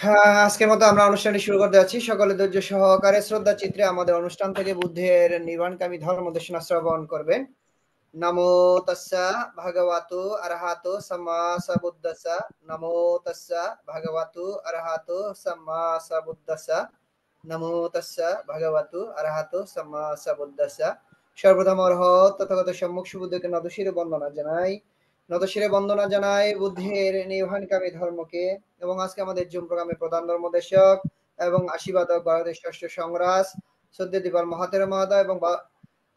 হ্যাঁ, আজকের মতো আমরা অনুষ্ঠানটি শুরু করতে যাচ্ছি। সকলে ধৈর্য সহকারে শ্রদ্ধা চিত্রে আমাদের অনুষ্ঠান থেকে বুদ্ধের নির্বাণকামী ধর্ম দেশনা শ্রবণ করবেন। নমো তাস্সা ভগবতু আরহাতো সাম্মা সাম্বুদ্দাসা। নমো তাস্সা ভগবতু আরহাতো সাম্মা সাম্বুদ্দাসা। নমো তাস্সা ভগবতু আরহাতো সাম্মা সাম্বুদ্দাসা। সর্বপ্রথম অরহত তথাগত সম্মুখ সুবুদ্ধকে নতশিরে বন্দনা জানাই। নতশিরে বন্দনা জানাই বুদ্ধের নির্বাণকামী ধর্মকে। এবং আজকে আমাদের জুম প্রোগ্রামের প্রধান ধর্মদেশক এবং আশীর্বাদক ভারতের ষষ্ঠ সংরাজ সদ্য দীপাল মহাতের মহোদয় এবং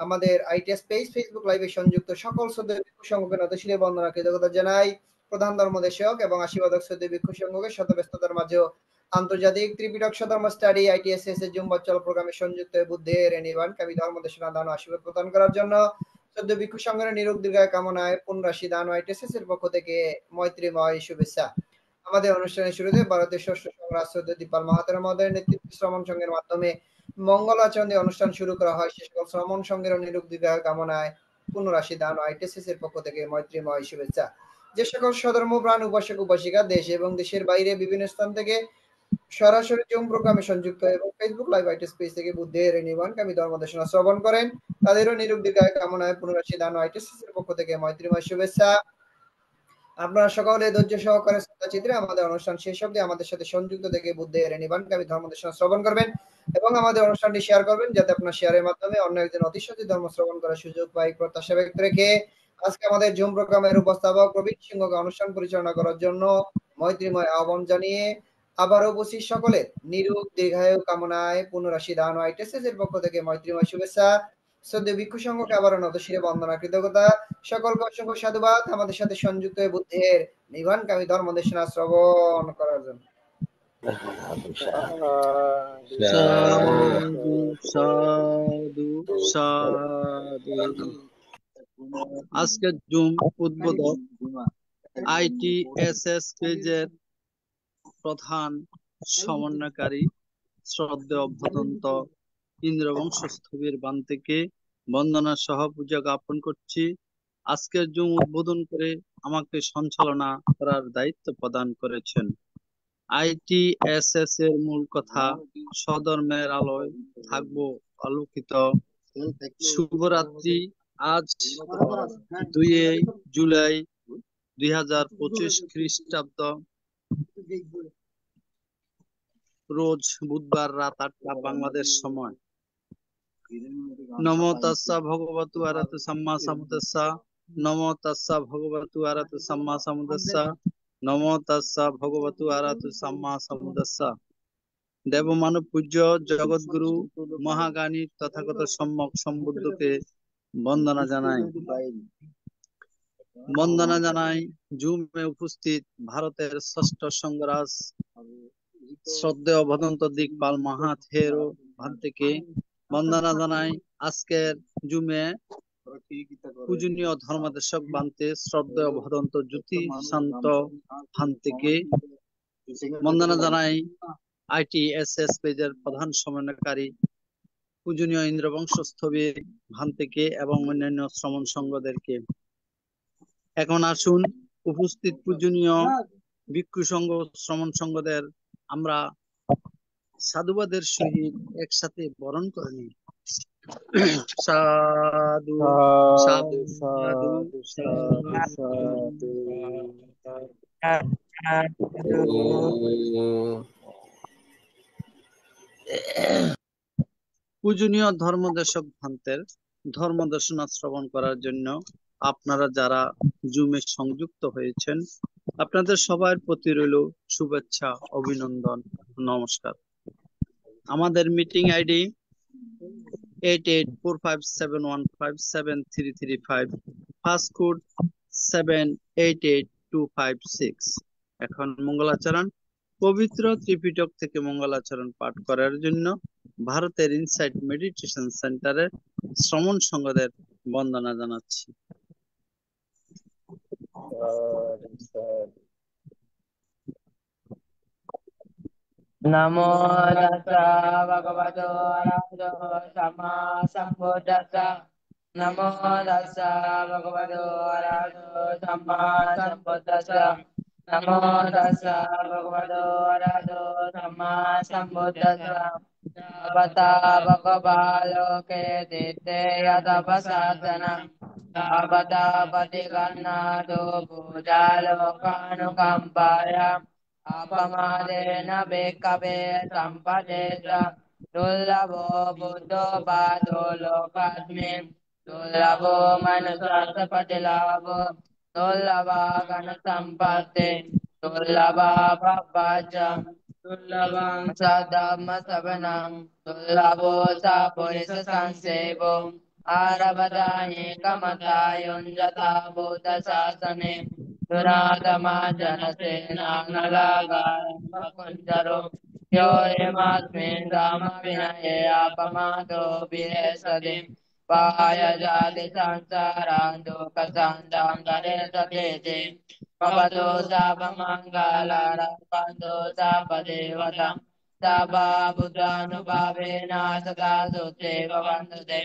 আমাদের আইটিএস পেজ ফেসবুক লাইভে সংযুক্ত সকল সদ্য ভিক্ষু সংঘকে নতশিরে বন্দনা কৃতজ্ঞতা জানাই। প্রধান ধর্মদেশক এবং আশীর্বাদক সদ্য ভিক্ষু সংঘকে শত ব্যস্ততার মাঝেও আন্তর্জাতিক ত্রিপিটক ধর্ম স্টাডি আইটিএসএস এর জুম বচ্চল প্রোগ্রামে সংযুক্ত হয়ে বুদ্ধের নির্বাণকামী ধর্ম দেশনা দান ও আশীর্বাদ প্রদান করার জন্য সদ্য ভিক্ষু সংঘের নিরোগ দীর্ঘায় কামনায় পুনরাশি দান ও আইটিএসএস এর পক্ষ থেকে মৈত্রীময় শুভেচ্ছা। আমাদের অনুষ্ঠানের শুরুতে ভারতের ষষ্ঠ সংরাজ সদ্য দীপাল মহাতের মহোদয়ের নেতৃত্বে শ্রমণ সংঘের মাধ্যমে মঙ্গলাচরণ দিয়ে অনুষ্ঠান শুরু করা হয়। সে সকল শ্রমণ সংঘের নিরোগ দীর্ঘায় কামনায় পুনরাশি দান ও আইটিএসএস এর পক্ষ থেকে মৈত্রীময় শুভেচ্ছা। যে সকল সধর্ম প্রাণ উপাসক উপাসিকা দেশ এবং দেশের বাইরে বিভিন্ন স্থান থেকে সরাসরি জুম প্রোগ্রামে সংযুক্ত এবং ফেসবুক লাইভ আইটি স্পেস থেকে বুদ্ধের নির্মাণকামী ধর্মদেশনা শ্রবণ করেন তাদেরও নিরোগ দীর্ঘায় কামনায় পুনরাশি দান ও আইটিএসএস এর পক্ষ থেকে মৈত্রীময় শুভেচ্ছা। আপনারা সকলে ধৈর্য সহকারে শ্রদ্ধা চিত্রে আমাদের অনুষ্ঠান শেষ অবধি আমাদের সাথে সংযুক্ত থেকে বুদ্ধের নির্বাণকামী ধর্মদেশনা শ্রবণ করবেন এবং আমাদের অনুষ্ঠানটি শেয়ার করবেন যাতে আপনার শেয়ারের মাধ্যমে অন্য একজন অতি সত্যি ধর্ম শ্রবণ করার সুযোগ পাই প্রত্যাশা ব্যক্ত রেখে আজকে আমাদের জুম প্রোগ্রামের উপস্থাপক প্রবীণ সিংহকে অনুষ্ঠান পরিচালনা করার জন্য মৈত্রীময় আহ্বান জানিয়ে আবারও উপস্থিত সকলে নিরোগ দীর্ঘায়ু কামনায় পুনরাশি দান ও আইটিএসএস এর পক্ষ থেকে মৈত্রীময় শুভেচ্ছা। শ্রদ্ধেয় ভিক্ষু সংঘকে আবারও নতশিরে বন্দনা কৃতজ্ঞতা। সকলকে অসংখ্য সাধুবাদ আমাদের সাথে সংযুক্ত হয়ে বুদ্ধের নির্বাণকামী ধর্ম দেশনা শ্রবণ করার জন্য। সাধু সাধু সাধু। আজকের জুম উদ্বোধক আইটিএসএস পেজের প্রধান সমন্বয়কারী শ্রদ্ধেয় ভদন্ত ইন্দ্রবংশস্থবির বান্তিকে বন্দনা সহ পূজা জ্ঞাপন করছি। আজকের জুম উদ্বোধন করে আমাকে সঞ্চালনা করার দায়িত্ব প্রদান করেছেন। আইটিএসএস এর মূল কথা, স্বধর্মের আলোয় থাকবো আলোকিত। শুভরাত্রি। আজ 2 জুলাই 2025 খ্রিস্টাব্দ, রোজ বুধবার রাত 8টা বাংলাদেশ সময়। নমো তাস্সা ভগবতু আরহাতু সাম্মা সাম্বুদ্দাসা। নমো তাস্সা ভগবতু আরহাতু সাম্মা সাম্বুদ্দাসা। নমো তাস্সা ভগবতু আরহাতু সাম্মা সাম্বুদ্দাসা। দেবমানব পূজ্য জগৎগুরু মহাজ্ঞানী তথাগত সম্যক সম্বুদ্ধকে বন্দনা জানাই। বন্দনা জানাই জুমে উপস্থিত ভারতের ষষ্ঠ সংরাজ শ্রদ্ধেয় ভদন্ত দিকপাল মহাথেরো ভান্তিকে বন্দনা জানাই। আজকের জুমে পূজনীয় ধর্মদেশক বান্তে শ্রদ্ধেয় ভদন্ত জ্যোতি শান্ত ভান্তিকে বন্দনা জানাই। আইটিএসএস পেজের প্রধান সমন্বয়কারী পূজনীয় ইন্দ্রবংশস্থবির ভান্তিকে এবং অন্যান্য শ্রমণ সংঘদেরকে। এখন আসুন উপস্থিত পূজনীয় ভিক্ষু সংঘ শ্রমণ সংঘদের আমরা সাধুবাদের সহিত একসাথে বরণ করে নিই। সাধু সাধু সাধু সাধু। পূজনীয় ধর্মদেশক ভান্তের ধর্মদর্শনা শ্রবণ করার জন্য আপনারা যারা জুমে সংযুক্ত হয়েছেন, আপনাদের সবার প্রতি রইল শুভেচ্ছা, অভিনন্দন, নমস্কার। আমাদের মিটিং আইডি 884571573335, ফাস্ট কোড 788256। এখন মঙ্গলাচরণ, পবিত্র ত্রিপিটক থেকে মঙ্গলাচরণ পাঠ করার জন্য ভারতের ইনসাইট মেডিটেশন সেন্টারের শ্রমণ সংঘদের বন্দনা জানাচ্ছি। নমো তাস্সা ভগবতো আরহাতো সাম্মা সাম্বুদ্দাসা। নমো তাস্সা ভগবতো আরহাতো সাম্মা সাম্বুদ্দাসা। नमो तस्सा भगवतो अरहतो सम्मा सम्बुद्दस्सा भगवता भगवालोके तीर्थे यतपसादनम् भगवता पतिगन्नातो पूजालोकानुकम्पाय अपमादेन भिक्खवे सम्पदेत दुर्लभो बुद्धो पादो लोकास्मिन् दुर्लभो मनुष्यपतिलाभो दुर्लभा गणसम्पत्ति दुर्लभा भवच दुर्लभं सधम्मसवनं दुर्लभो स पुरुषसंसेवो आरभदानेकमता युञ्जता भूतशासने दुरागमा जनसेनानलागारं कुञ्जरो यो यमस्मिन् रामविनये अपमादो विहेसति पाय जाति संसारान् दुःखसन्तां दरेशते भवतो सापमङ्गलारपन्तो सापदेवता सापा बुद्धानुभावेन सदा सुते भवन्तु ते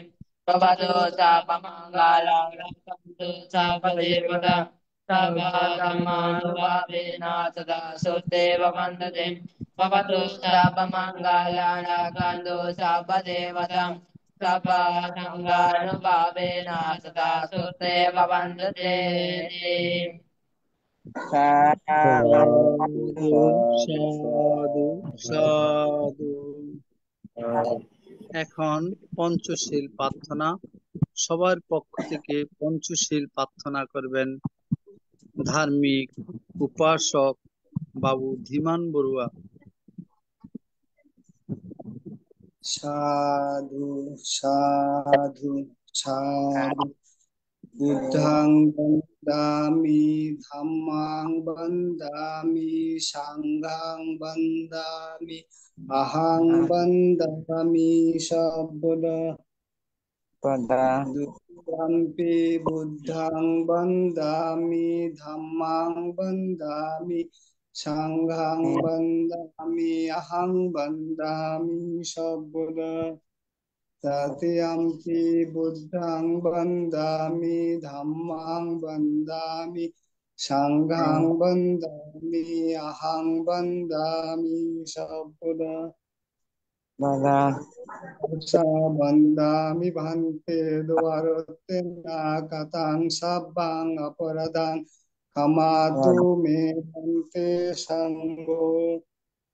भवतो सापमङ्गलारपन्तो सापदेवता सापा धर्मानुभावेन सदा सुते भवन्तु ते भवतो सापमङ्गलारपन्तो सापदेवता सपासङ्गानुभावेन सदा सुते भवन्तु ते साधु साधु साधु। এখন পঞ্চশীল প্রার্থনা, সবার পক্ষ থেকে পঞ্চশীল প্রার্থনা করবেন ধার্মিক উপাসক বাবু ধীমান বড়ুয়া। সাধু সাধু সাধু। বুদ্ধং বন্দামি ধাম্মাং বন্দামি সাংঘাং বন্দামি আহাং বন্দামি সব্বদা দুতিয়াম্পি বুদ্ধং বন্দামি ধাম্মাং বন্দামি সাংঘাং বন্দামি আহাং বন্দামি সব্বদা তৃতীয়াম্পি বুদ্ধং বন্দামি ধাম্মাং বন্দামি সাংঘাং বন্দামি আহাং বন্দামি সব্বদা বন্দামি ভান্তে দ্বারতেনা কাতাং সাব্বাং অপরাধাং ক্ষমাতু মে ভান্তে সঙ্গো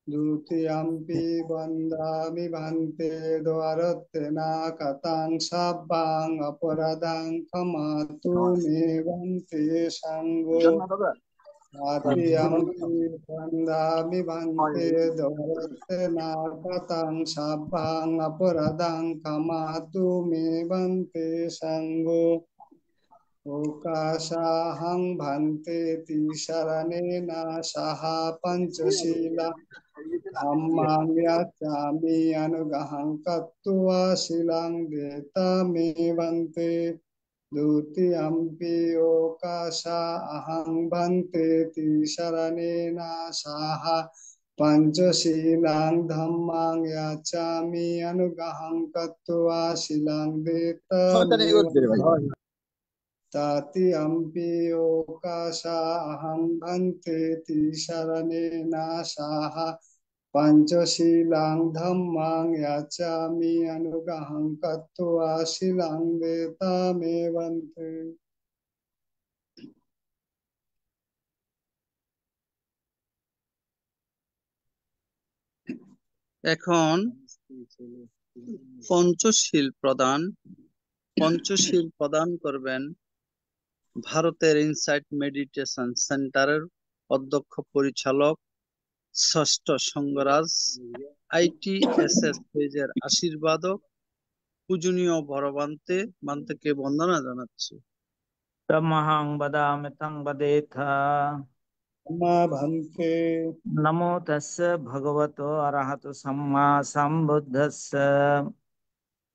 দ্বিতীয়াম্পি বন্দামি ভান্তে দ্বারতেনা কাতাং সাব্বাং অপরাধাং ক্ষমাতু মে ভান্তে সঙ্গো তৃতীয়াম্পি বন্দামি ভান্তে দ্বারতেনা কাতাং সাব্বাং অপরাধাং ক্ষমাতু মে ভান্তে সঙ্গো ওকাশাহং ভান্তে তিসরণেনা সাহা পঞ্চশীলা ধাম্মাং ইয়াচামি অনুগ্রহং কত্বা শিলাং দেতা মে ভান্তে দ্বিতীয়াম্পি ওকাশা অহং ভান্তে তিসরণেনা সাহা পঞ্চশীলাং ধাম্মাং ইয়াচামি অনুগ্রহং কত্বা শিলাং দেতা মে ভান্তে তৃতীয়াম্পি ওকাশা অহং ভান্তে তিসরণেনা সাহা পঞ্চশীলাং ধাম্মাং ইয়াচামি অনুগ্রহং কত্বা শিলাং দেতা মে ভান্তে। এখন পঞ্চশীল প্রদান করবেন ভারতের ইনসাইট মেডিটেশন সেন্টারের অধ্যক্ষ পরিচালক ষষ্ঠ সঙ্গরাজ ITSS পেজের আশীর্বাদক পূজনীয় বড়বান্তেকে বন্দনা জানাচ্ছি। तमहं वदामि तं वदेथा ভান্তে नमो तस्य भगवतो अरहतो सम्मा सम्बुद्धस्य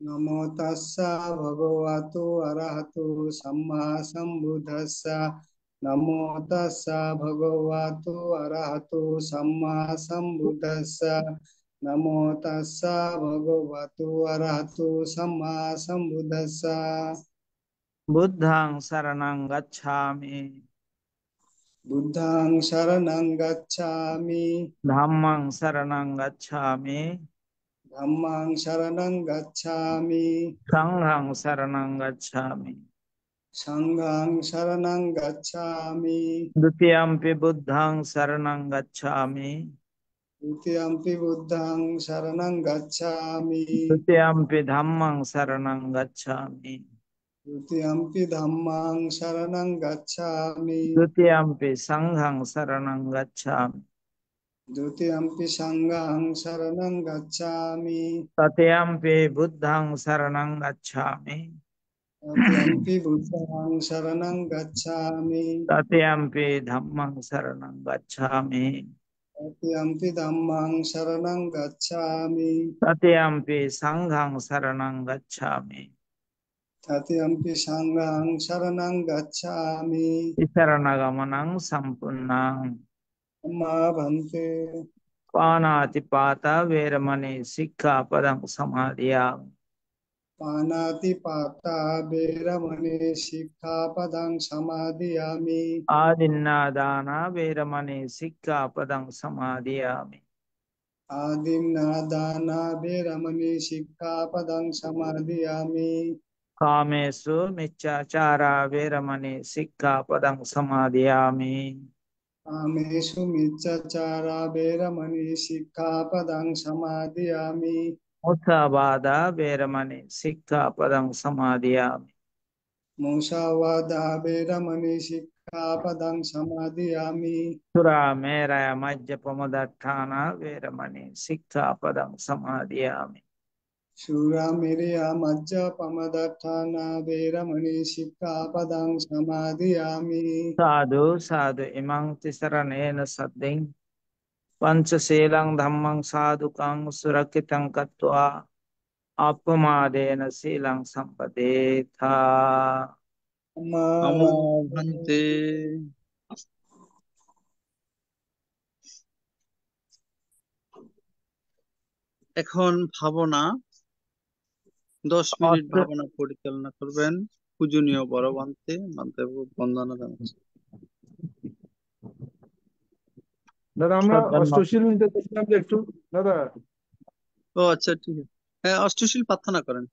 নমো তাস্সা ভগবতো অরহতো সম্মা সম্বুদ্ধস্সা নমো তাস্সা ভগবতো অরহতো সম্মা সম্বুদ্ধস্সা নমো তাস্সা ভগবতো অরহতো সম্মা সম্বুদ্ধস্সা। बुद्धं शरणं गच्छामि बुद्धं शरणं गच्छामि धाम्मं शरणं गच्छामि धम्मं शरणं गच्छामि संघं शरणं गच्छामि संघं शरणं गच्छामि द्वितीयम्पि बुद्धं शरणं गच्छामि द्वितीयम्पि बुद्धं शरणं गच्छामि तृतीयम्पि धम्मं शरणं गच्छामि द्वितीयम्पि धम्मं शरणं गच्छामि तृतीयम्पि संघं शरणं गच्छामि द्वितीयम्पि संघं शरणं गच्छामि तृतीयम्पि बुद्धं शरणं गच्छामि तृतीयम्पि बुद्धं शरणं गच्छामि तृतीयम्पि धम्मं शरणं गच्छामि तृतीयम्पि धम्मं शरणं गच्छामि तृतीयम्पि संघं शरणं गच्छामि तृतीयम्पि संघं शरणं गच्छामि शरणगमनं सम्पूर्णं मा भन्ते पानातिपाता वेरमणि सिक्खापदं समादयामि पानातिपाता वेरमणि सिक्खापदं समादयामि आदिन्नादाना वेरमणि सिक्खापदं समादयामि आदिन्नादाना वेरमणि सिक्खापदं समादयामि कामेषु मिच्छाचारा वेरमणि सिक्खापदं समादयामि कामेषु मिच्छाचारा वेरमणि सिक्खापदं समादयामि मुसावादा वेरमणि सिक्खापदं समादयामि मुसावादा वेरमणि सिक्खापदं समादयामि सुरामेरय मज्जपमदत्थाना वेरमणि सिक्खापदं समादयामि शूरामेरया मज्जपमदत्थाना वेरमणि सिक्खापदं समादयामि साधु साधु इमं तिसरणेन सद्दिं पंचशीलं धम्मं साधुकं सुरक्षितं कृत्वा अपमादेन शीलं सम्पदेथा नमो भन्ते। এখন ভাবনা 10 মিনিট ভাবনা পরিচালনা করবেন পূজনীয় বড় বান্তে মান্তে বন্দনা জানাচ্ছি। দাদা আমরা অষ্টশীল নিতে চাইছিলাম যে একটু দাদা। ও আচ্ছা ঠিক আছে, হ্যাঁ অষ্টশীল প্রার্থনা করেন।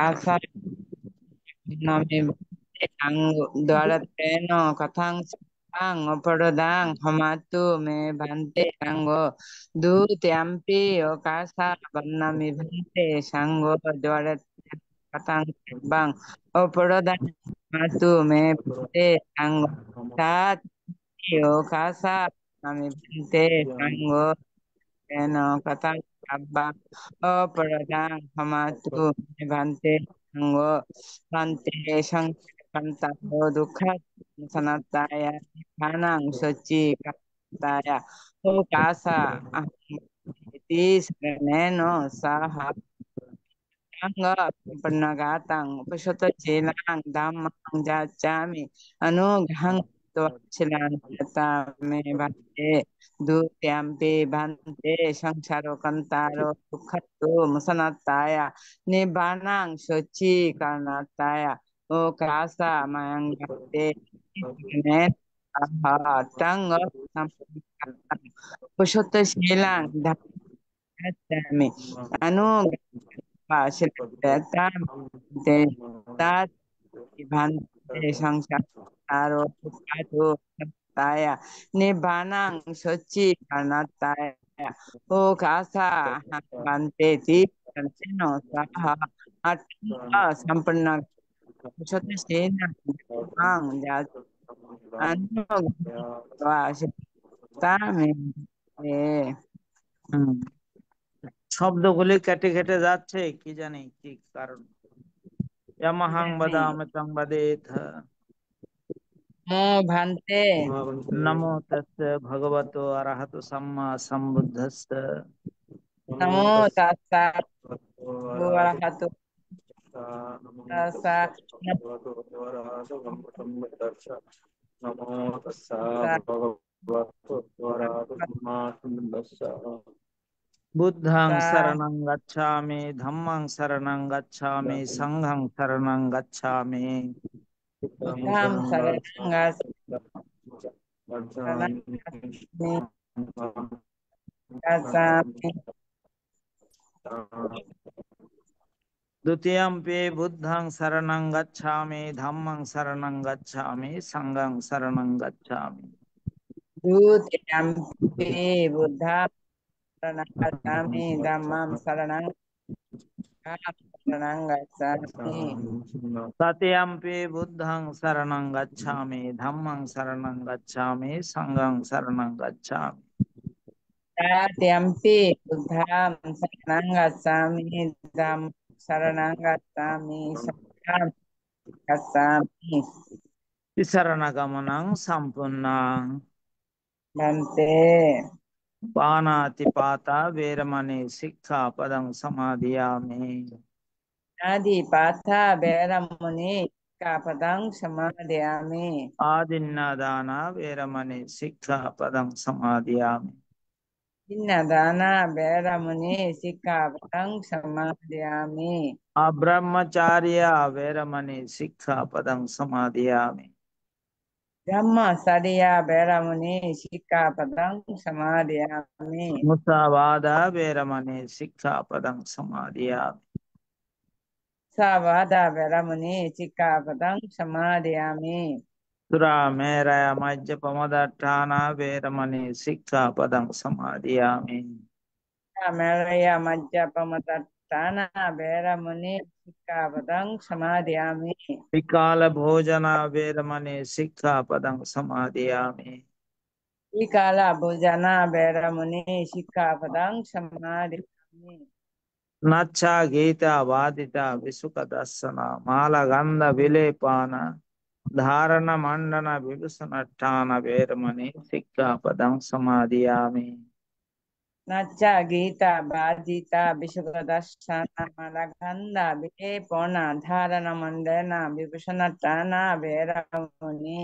Asa nami ang dwarateno kathang ang opadang hamatu me bante sango du tiampi okasa nami bante sango dwarat kathang bang opadang hamatu me bante sango tat okasa nami bante sango eno kathang abang opadang hamatu me bante sango bante sang Kantaro dukha sanataya kanang sochi kantaya o kasa ahiti saraneno saha angga panagatang pasota chilang dhammang jachami anughang chilang tata me bhante dutyampi bhante sangsaro kantaro dukkhato musanataya nibbanang sochi karnataya o kasa mayangate nen aha tanga sampurna pasota chilang dhammang anu silatam de tat ibante sangsaro pukado taya nibbanang sochi karnataya o kasa bante ti seno saha atma sampurna pasota chilang ang jat anu silatam শব্দগুলি কেটে কেটে যাচ্ছে কি জানি কি কারণ। ইয়ামাহাং বাদামি তং বাদেথ mo bhante নমো তস্য ভগবতো অরহতো Samaa সম্বুদ্ধস্য namo tassa bhagavato tassa নমো তস্য namo ভগবতো অরহতো Samaa সম্বুদ্ধস্য বুদ্ধং শরণং গচ্ছামি, ধম্মং শরণং গচ্ছামি, সংঘং শরণং গচ্ছামি। बुद्धं शरणं गच्छामि। द्वितीयम्पि बुद्धं शरणं गच्छामि, धम्मं शरणं गच्छामि, संघं शरणं गच्छामि। द्वितीयम्पि बुद्धं शरणं गच्छामि, धम्मं शरणं गच्छामि। तृतीयम्पि बुद्धं शरणं गच्छामि, धम्मं शरणं गच्छामि, संघं शरणं गच्छामि। तृतीयम्पि बुद्धं शरणं गच्छामि, धम्मं शरणं गच्छामि, संघं गच्छामि। शरणगमनं सम्पूर्णं। भन्ते पानातिपाता वेरमणि सिक्खापदं समादियामि। आदिपाथा वैरमुनि सिक्खापदं समादयामि। आदिन्नदाना वेरमणि सिक्खापदं समादियामि। इन्नदाना वैरमुनि सिक्खापदं समादयामि। अब्रह्मचार्य वेरमणि सिक्खापदं समादियामि। ब्रह्मचर्य वैरमुनि सिक्खापदं समादयामि। मुसावादा वेरमणि सिक्खापदं समादियामि। सावादा वैरमुनि सिक्खापदं समादयामि। सुरामेरय मज्जपमदट्ठाना वेरमणि सिक्खापदं समादियामि। मेरय मज्जपमदट्टाना वैरमुनि सिक्खापदं समादयामि। विकालभोजना वेरमणि सिक्खापदं समादियामि। विकाला भोजना वैरमुनि सिक्खापदं समादयामि। नच्चा गीता वादिता विसुखदर्शन मालगंध विलेपान धारण मंडन विभूषणट्टान वेरमणि सिक्खापदं समादियामि। नच्च गीता बाधिता विशुद्धदर्शना मलगंधा विलेपना धारण मंडना विभूषणटाना वैरमुनि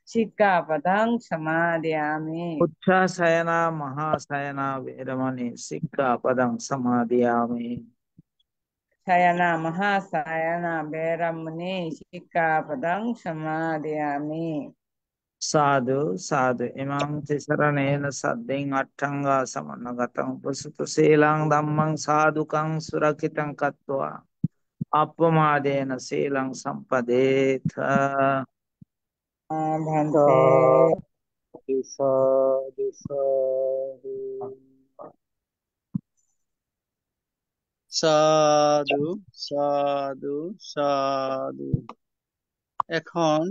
सिक्खापदं समादयामि। उच्छासयना महासयना वेरमणि सिक्खापदं समादियामि। शयना महाशयना वैरमुनि सिक्खापदं समादयामि। साधु साधु इमां तिसरणेन सद्दिं अट्ठंगा समन्नगतं पुसुतशीलं धम्मं साधुकं सुरक्षितं कत्वा अपमादेन शीलं संपदेथ। भन्ते साधु साधु সাধু সাধু সাধু। এখন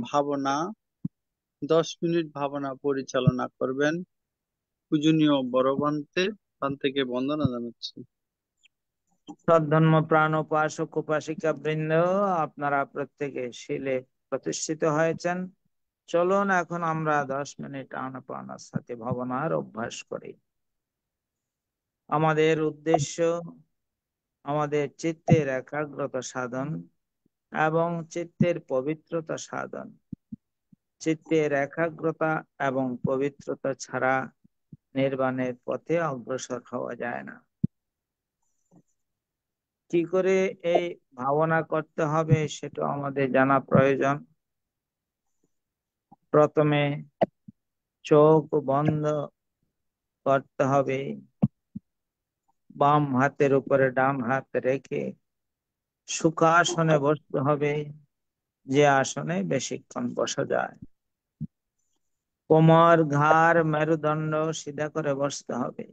ভাবনা 10 মিনিট ভাবনা পরিচালনা করবেন পূজনীয় বড় বান্তেকে বন্দনা জানাচ্ছি। সদ্ধর্ম প্রাণ উপাসক উপাসিকা বৃন্দ, আপনারা প্রত্যেকে শীলে প্রতিষ্ঠিত হয়েছেন। চলুন এখন আমরা 10 মিনিট আনাপানার সাথে ভাবনার অভ্যাস করি। আমাদের উদ্দেশ্য আমাদের চিত্তের একাগ্রতা সাধন এবং চিত্তের পবিত্রতা সাধন। চিত্তের একাগ্রতা এবং পবিত্রতা ছাড়া নির্বাণের পথে অগ্রসর হওয়া যায় না। কি করে এই ভাবনা করতে হবে সেটা আমাদের জানা প্রয়োজন। প্রথমে চোখ বন্ধ করতে হবে, বাম হাতের উপরে ডান হাত রেখে সুখাসনে বসতে হবে, যে আসনে বেশিক্ষণ বসা যায়। কোমর ঘাড় মেরুদণ্ড সিধা করে বসতে হবে।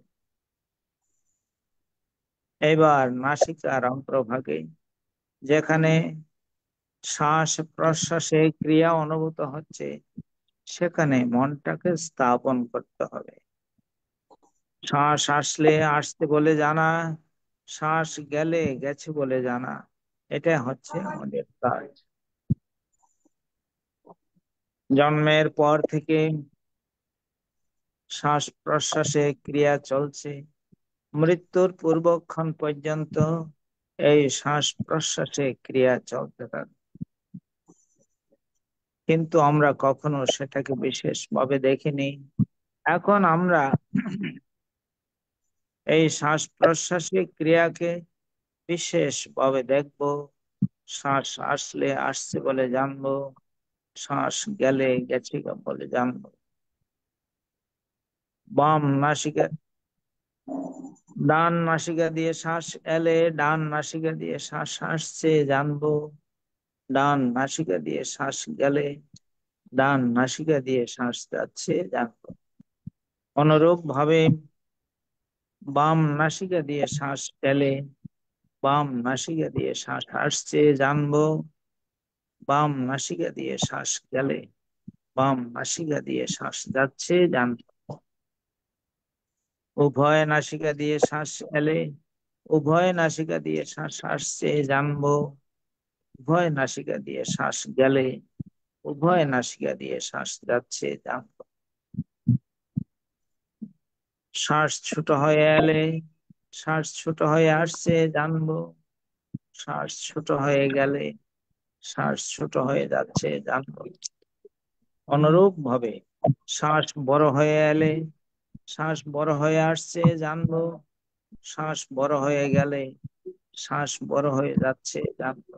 এবার নাসিকার অগ্রভাগে যেখানে শ্বাস প্রশ্বাসে ক্রিয়া অনুভূত হচ্ছে সেখানে মনটাকে স্থাপন করতে হবে। শ্বাস আসলে আসতে বলে জানা, শ্বাস গেলে গেছে বলে জানা, এটা হচ্ছে আমাদের কাজ। জন্মের পর থেকে শ্বাস প্রশ্বাসে ক্রিয়া চলছে, মৃত্যুর পূর্বক্ষণ পর্যন্ত এই শ্বাস প্রশ্বাসে ক্রিয়া চলতে থাকে, কিন্তু আমরা কখনো সেটাকে বিশেষভাবে দেখিনি। এখন আমরা এই শ্বাস প্রশ্বাসের ক্রিয়াকে বিশেষভাবে দেখব। শ্বাস আসলে আসছে বলে জানবো, শ্বাস গেলে গেছে বলে জানবো। বাম নাসিকা ডান নাসিকা দিয়ে শ্বাস এলে ডান নাসিকা দিয়ে শ্বাস আসছে জানবো, ডান নাসিকা দিয়ে শ্বাস গেলে ডান নাসিকা দিয়ে শ্বাস যাচ্ছে জানবো। অনুরূপ ভাবে বাম নাসিকা দিয়ে শ্বাস গেলে বাম নাসিকা দিয়ে শ্বাস আসছে জানবো, বাম নাসিকা দিয়ে শ্বাস গেলে বাম নাসিকা দিয়ে শ্বাস যাচ্ছে জানবো। উভয় নাসিকা দিয়ে শ্বাস এলে উভয় নাসিকা দিয়ে শ্বাস আসছে জানবো, উভয় নাসিকা দিয়ে শ্বাস গেলে উভয় নাসিকা দিয়ে শ্বাস যাচ্ছে জানবো। শ্বাস ছোট হয়ে এলে শ্বাস ছোট হয়ে আসছে জানবো, শ্বাস ছোট হয়ে গেলে শ্বাস ছোট হয়ে যাচ্ছে জানবো। অনুরূপ ভাবে শ্বাস বড় হয়ে এলে শ্বাস বড় হয়ে আসছে জানবো, শ্বাস বড় হয়ে গেলে শ্বাস বড় হয়ে যাচ্ছে জানবো।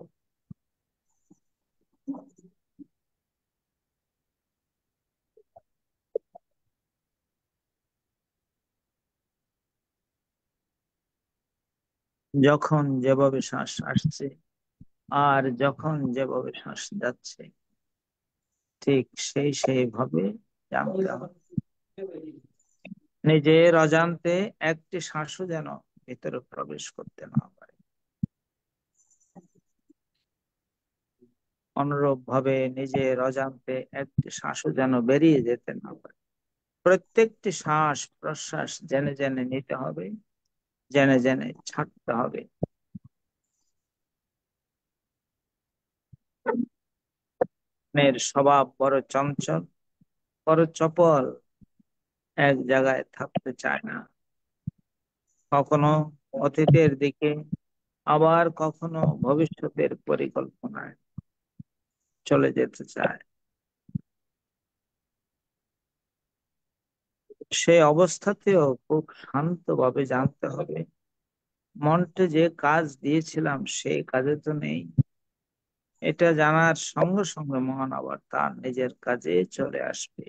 যখন যেভাবে শ্বাস আসছে আর যখন যেভাবে শ্বাস যাচ্ছে ঠিক সেইভাবে জানতে হবে। নিজের অজান্তে একটি শ্বাসও যেন ভিতরে প্রবেশ করতে না পারে। অনুরূপ ভাবে নিজের অজান্তে একটি শ্বাসও যেন বেরিয়ে যেতে না পারে। প্রত্যেকটি শ্বাস প্রশ্বাস জেনে জেনে নিতে হবে, জেনে জেনে ছাড়তে হবে। মনের স্বভাব বড় চঞ্চল, বড় চপল, এক জায়গায় থাকতে চায় না। কখনো অতীতের দিকে আবার কখনো ভবিষ্যতের পরিকল্পনায় চলে যেতে চায়। সেই অবস্থাতেও খুব শান্তভাবে জানতে হবে মনকে যে কাজ দিয়েছিলাম সেই কাজে তো নেই। এটা জানার সঙ্গে সঙ্গে মন আবার তার নিজের কাজে চলে আসবে।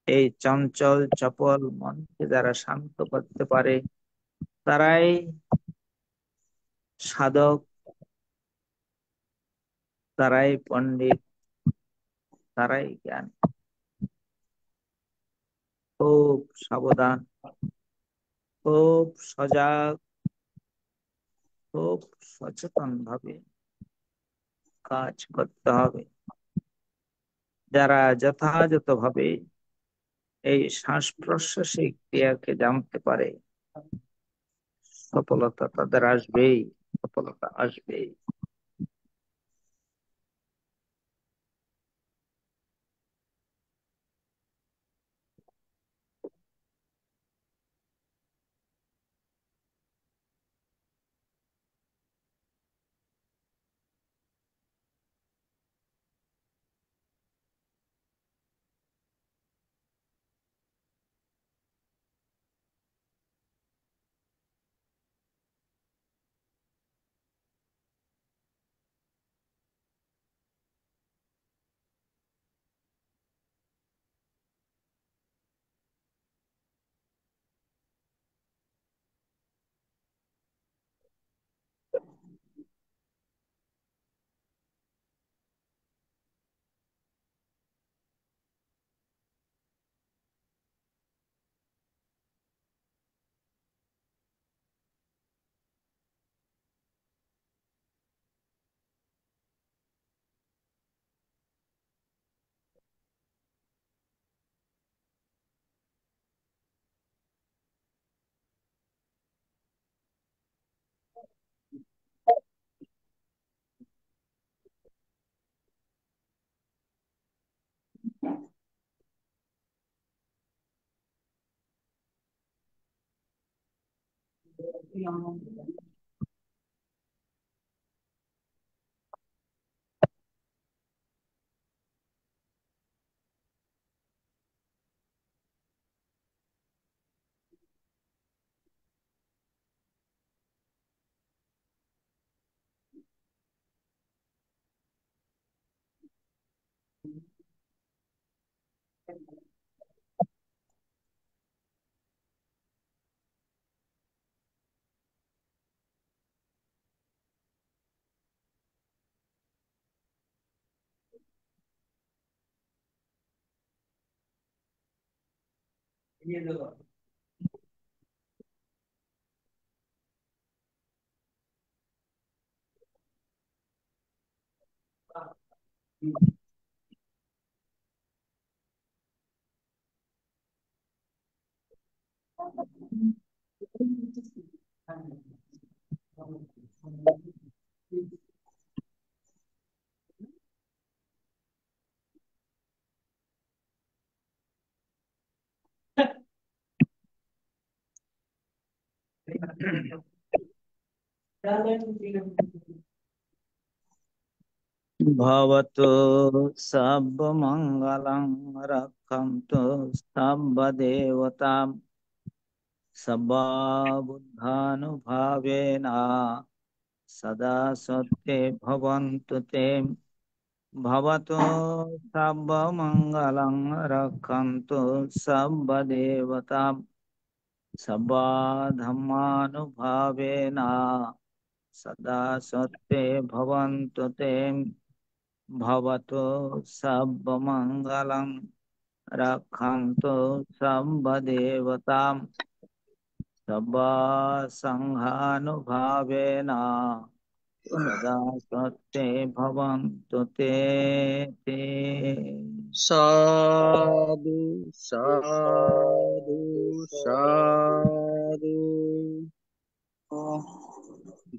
এই চঞ্চল চপল মনকে যারা শান্ত করতে পারে তারাই সাধক, তারাই পণ্ডিত, তারাই জ্ঞান। খুব সাবধান, খুব সজাগ, খুব সচেতন ভাবে কাজ করতে হবে। যারা যথাযথভাবে এই শ্বাস প্রশ্বাসের ক্রিয়াকে জানতে পারে সফলতা তাদের আসবেই, সফলতা আসবেই। भवतु सर्वमङ्गलं रक्षन्तु सर्वदेवतां सर्वबुद्धानुभावेन सदा सत्ये भवन्तु ते भवतु सर्वमङ्गलं रक्षन्तु सर्वदेवतां सर्वधर्मानुभावेन सदा सत्ये भवन्तु ते भवतु सर्वमङ्गलं रक्षन्तु सर्वदेवतां सर्वसङ्घानुभावेन सदा सत्ये भवन्तु ते साधु साधु साधु।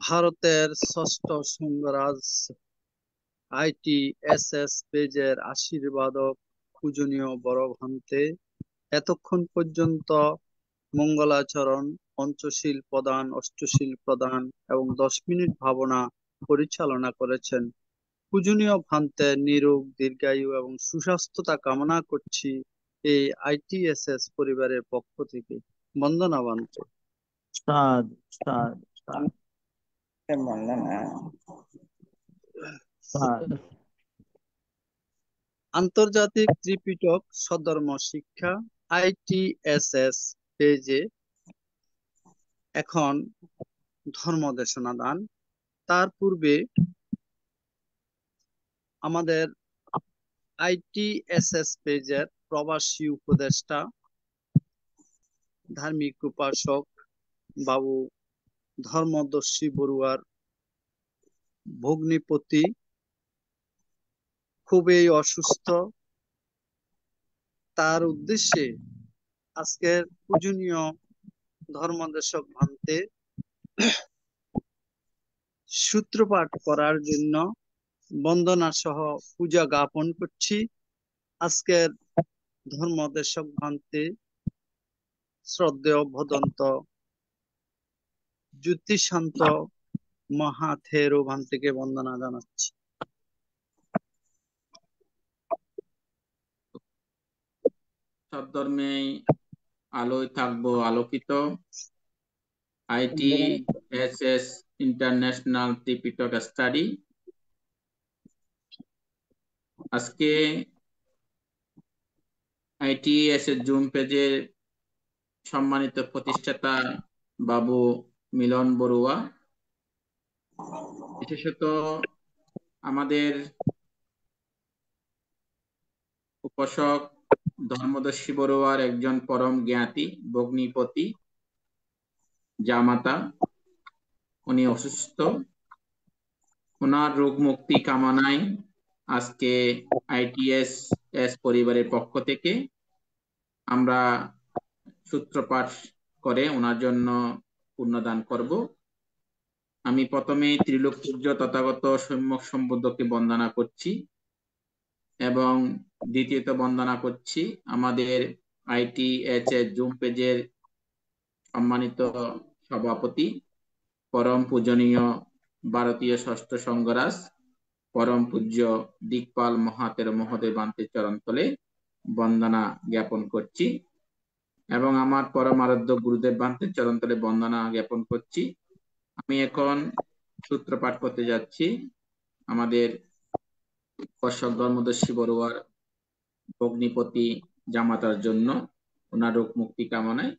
ভারতের ষষ্ঠ সংঘরাজ ITSS পেজের আশীর্বাদক পূজনীয় বড় ভান্তে এতক্ষণ পর্যন্ত মঙ্গলাচরণ, পঞ্চশীল প্রদান, অষ্টশীল প্রদান এবং 10 মিনিট ভাবনা পরিচালনা করেছেন। পূজনীয় ভান্তের নিরোগ, দীর্ঘায়ু এবং সুস্বাস্থ্যতা কামনা করছি এই ITSS পরিবারের পক্ষ থেকে। বন্দনা ভান্তে। সাধু সাধু সাধু সাধু। আন্তর্জাতিক ত্রিপিটক সধর্ম শিক্ষা ITSS পেজে এখন ধর্ম দেশনা দান। তার পূর্বে আমাদের ITSS পেজের প্রবাসী উপদেষ্টা, ধার্মিক উপাসক বাবু ধর্মদর্শী বড়ুয়ার ভগ্নিপতি খুবই অসুস্থ। তার উদ্দেশ্যে আজকের পূজনীয় ধর্মদেশক ভান্তে সূত্রপাঠ করার জন্য বন্দনা সহ পূজা জ্ঞাপন করছি। আজকের ধর্মদেশক ভান্তে শ্রদ্ধেয় ভদন্ত জ্যোতিষান্ত মহাথেরো ভান্তিকে বন্দনা জানাচ্ছি। সব ধর্মেই আলোয় থাকবো আলোকিত। ITSS ইন্টারন্যাশনাল ত্রিপিটক স্টাডি আজকে ITSS জুম পেজের সম্মানিত প্রতিষ্ঠাতা বাবু মিলন বড়ুয়া, বিশেষত আমাদের উপাসক ধর্মদর্শী বড়ুয়ার একজন পরম জ্ঞাতি ভগ্নিপতি জামাতা, উনি অসুস্থ। ওনার রোগ মুক্তি কামনায় আজকে ITSS পরিবারের পক্ষ থেকে আমরা সূত্রপাঠ করে ওনার জন্য পুণ্যদান করব। আমি প্রথমে ত্রিলোক পূজ্য তথাগত সম্যক সম্বুদ্ধকে বন্দনা করছি এবং দ্বিতীয়ত বন্দনা করছি আমাদের ITSS জুম পেজের সম্মানিত সভাপতি পরম পূজনীয় ভারতীয় ষষ্ঠ সংঘরাজ পরম পূজ্য দিকপাল মহাতেরো মহোদয় বান্তে চরণতলে বন্দনা জ্ঞাপন করছি এবং আমার পরম আরাধ্য গুরুদেব বান্তে চরণতলে বন্দনা জ্ঞাপন করছি। আমি এখন সূত্রপাঠ করতে যাচ্ছি আমাদের কর্ষক ধর্মদর্শী বড়ুয়ার ভগ্নিপতি জামাতার জন্য ওনার রোগ মুক্তি কামনায়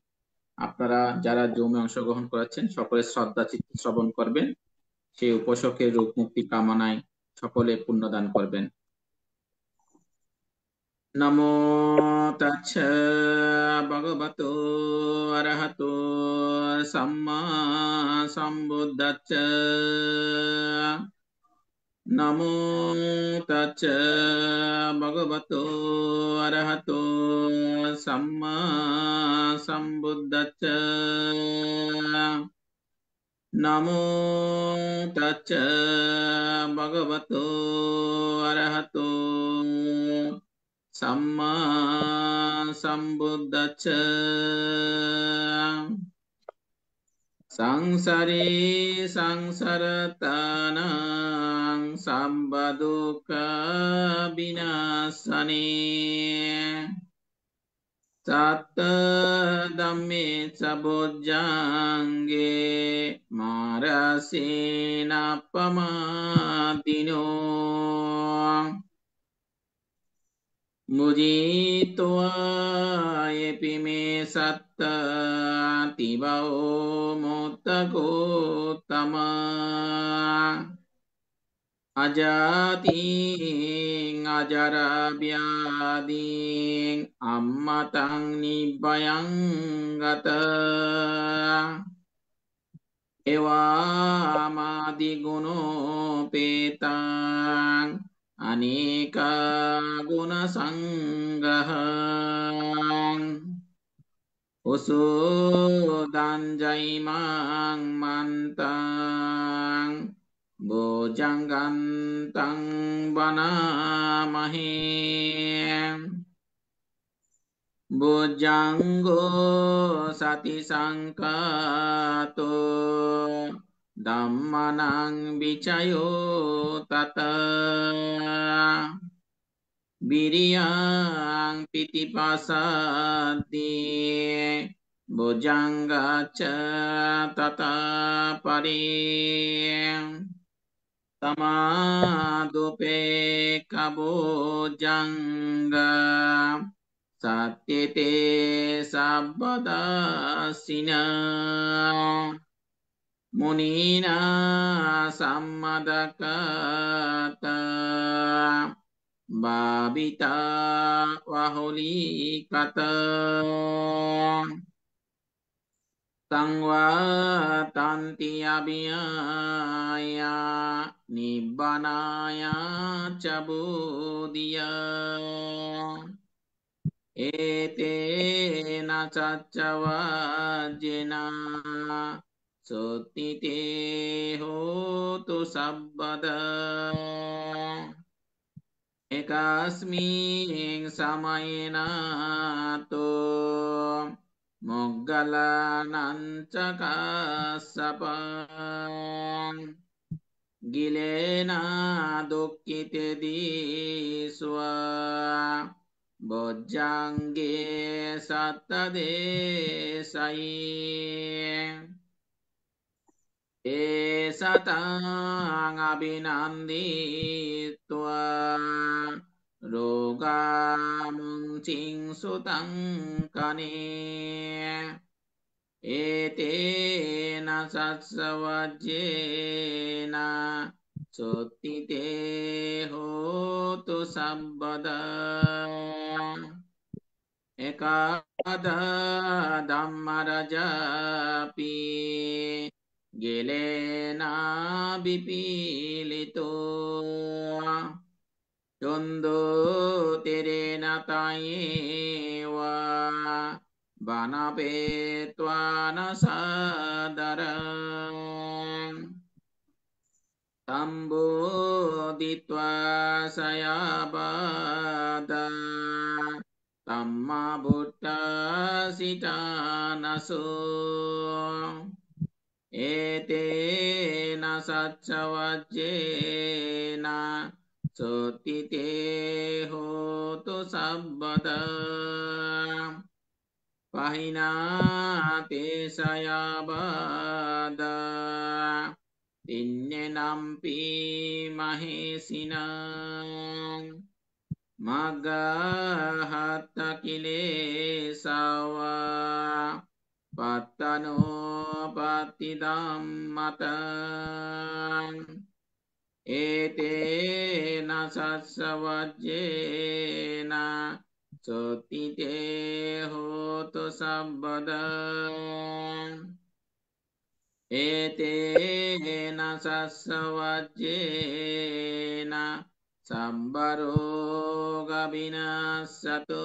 আপনারা যারা জমে অংশগ্রহণ করেছেন সকলে শ্রদ্ধা চিত্তে শ্রবণ করবেন। সেই উপাসকের রোগ মুক্তি কামনায় সকলে পুণ্যদান করবেন। নমো তাচ্ছা ভগবতো অরহতো সাম্মা সম্বুদ্ধাচ্ছা। নমো তাচ্ছা ভগবতো অরহতো সাম্মা সম্বুদ্ধাচ্ছা। নমো তাচ্ছা ভগবতো অরহতো সাম্মা সম্বুদ্ধাচ্ছা। সংসারে সংসারতানাং সাম্বাদুঃখা বিনাশনে সাত্তদম্মে সবুজ্জাঙ্গে মারাসেনাপমাদিনো মুজিত্বা এপিমে সত্তা তিবাও মোত্তকোত্তমা আজাতিং আজারা ব্যাধিং আম্মাতাং নিব্বয়ং গতা এওয়ামাদিগুণোপেতাং অনেকা গুণসংগহং ওষুদাঞ্জয়িমাং মন্তাং ভোজঙ্গন্তাং বনামহে। ভোজাঙ্গো সতি সংকাতো ধম্মানাং বিচয়ো তত বিরিয়াং পিতিপাসাদি ভোজাঙ্গাচ ততা পরে তমাদুপে কবোজাঙ্গা সত্যতে সাবদাসিনা মুনিনা সম্মদকাতা বাবিতা ওয়াহুলিকাতা সংওয়াতান্তি অবিয়ায়া নিব্বানায়া চ বুদিয়া এতেনা চাচ্চওয়াজ্জেনা সত্যিতে হোতু সব্বদা একস্মিং সময়েনা তো মোগ্গলানাঞ্চ কাশ্যপং গিলেনা দুঃখিতে দিস্বা বজ্জাঙ্গে সত্তদেশায়ী এষতাং অভিনন্দিত্বা রোগামুঞ্চিং সুতং কনে এতেন সৎসবজ্জেন সত্যিতে হোতু সব্বদা একাদা ধম্মরাজাপি গেলেনা বিপিলিতো চন্দো তেরেনা তায়েওয়া বানাপে ত্বানা সাদরং সম্বোধিত্বা সয়াবাদা তম্মা ভুট্টাসিতানসো এতেন সচ্চবজ্জেন সত্যিতে হোতু সব্বদা পাহিনাতে সয়াবাদা තින්නේනම්පි මහේසිනං මග්ගහත්ත කිලේසවා පත්තනෝ පත්ති ධම්මතං ඒතේන සස්සවජ්ජේන සොත්තිතේ හෝතු සබ්බදං ඒතේන සස්සවජ්ජේන සම්බරෝග විනස්සතු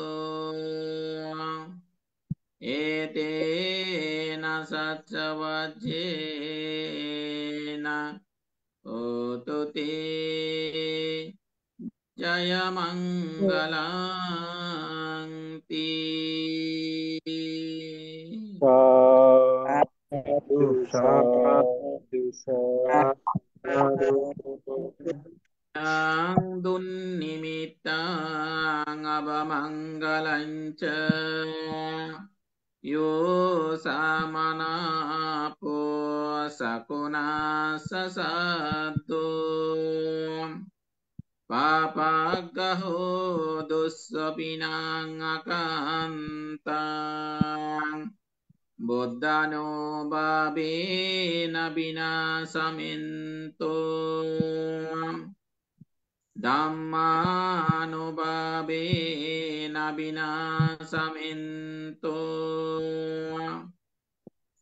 ඒතේන සස්සවජ්ජේන හෝතු තේ ජය මංගලං තී සාදු සාදු සාදු. දුන් නිමිත්තං අබමංගලංච යෝ සාමනාපෝ සකුණාස සද්දෝ පාපග්ගහෝ දුස්සපිනං අකන්තං බුද්ධානෝ බාබේන විනාසමින්තෝ ධම්මානුභාවේන විනාසමින්තෝ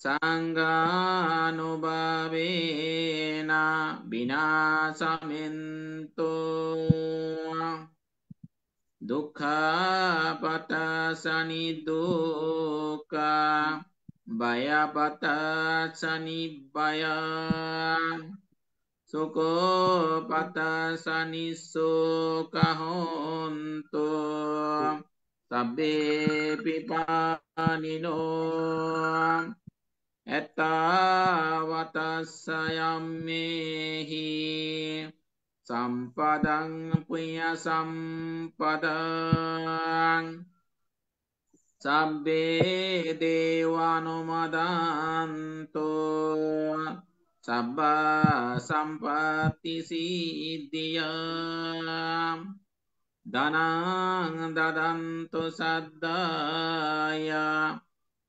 සංඝානුභාවේන විනාසමින්තෝ දුක්ඛපතසනි දුක්ඛා භයපතසනි භයං සුඛෝපතසනි සුඛහොන්තු සබ්බේ පිපානිනෝ එතාවතස්සයම්මේහි සම්පදං පුඤ්ඤ සම්පදං සබ්බේ දේවානුමදන්තෝ සබ්බ සම්පත්ති සිද්ධියා ධනං දදන්තු සද්දාය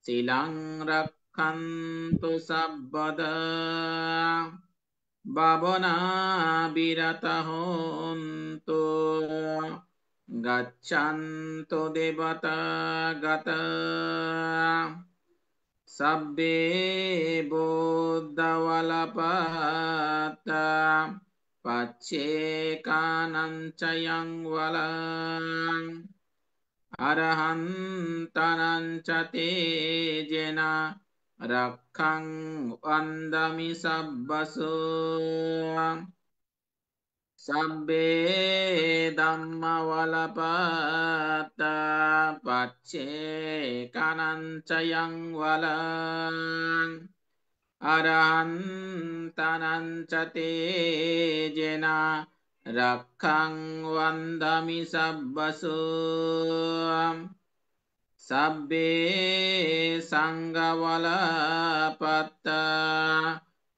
සිලං රක්ඛන්තු සබ්බදා බබනා බිරත හොන්තු ගච්ඡන්තු දෙවතා ගත සබ්බේ බුද්ධ වලපත පච්චේකානංචයං වලං අරහන්තනං චතේජන රක්ඛං වන්දමි සබ්බසෝ සබ්බේ ධම්ම වලපත පච්චේකානංචයං වලං අරහන්තනං චතේජන රක්ඛං වන්දමි සබ්බසෝ සබ්බේ සංඝවලපත්ත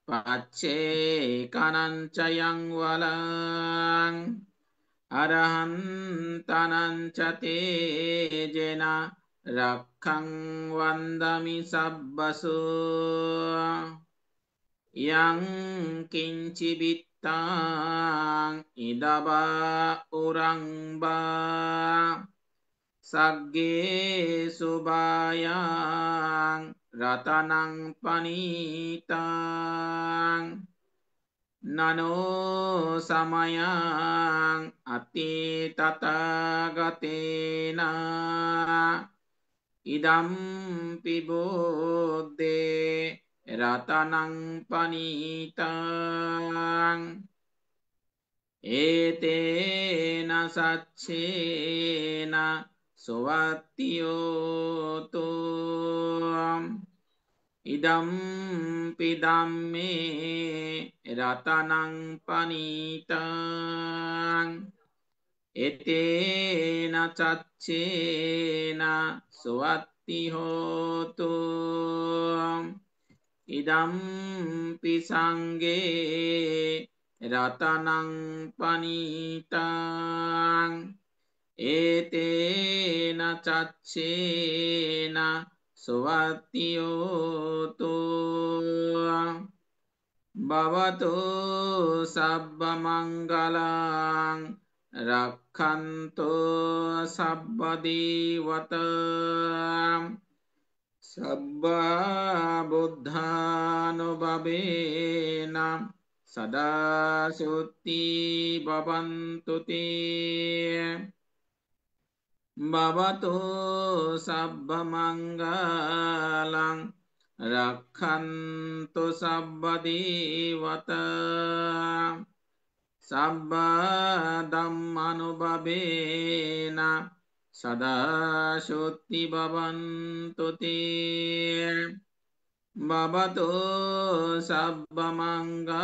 පච්චේකානංචයං වලං අරහන්තනං චතේජන රක්ඛං වන්දමි සබ්බසෝ යං කිංචි විත්තාං ඉදබා උරංබා සග්ගේ සුභායං රතනං පනීතං නනෝ සමයං අති තථාගතේන ඉදම් පිබෝද්දේ රතනං පනීතං ඒතේන සච්චේන සුවත්තියෝතු ඉදම් පිදම්මේ රතනං පනීතං එතේන චච්චේන සුවත්ති හෝතු ইদম পিসাঙ্গে রতনং পানিতাং এতেন চাচ্ছেন সুবর্তিয়োতো ভবতো সব্বমঙ্গলাং রক্ষন্তো সব্বদেবতাং সব্ববুদ্ধানুভবেন সদা সুতি ভবন্তু তে ভবতো সব্বমঙ্গলাং রক্ষন্তু সব্বদেবতাং সব্বধম্মানুভবেন সদা সুতি ভবন্তু তে ভবতো সব্বমঙ্গলাং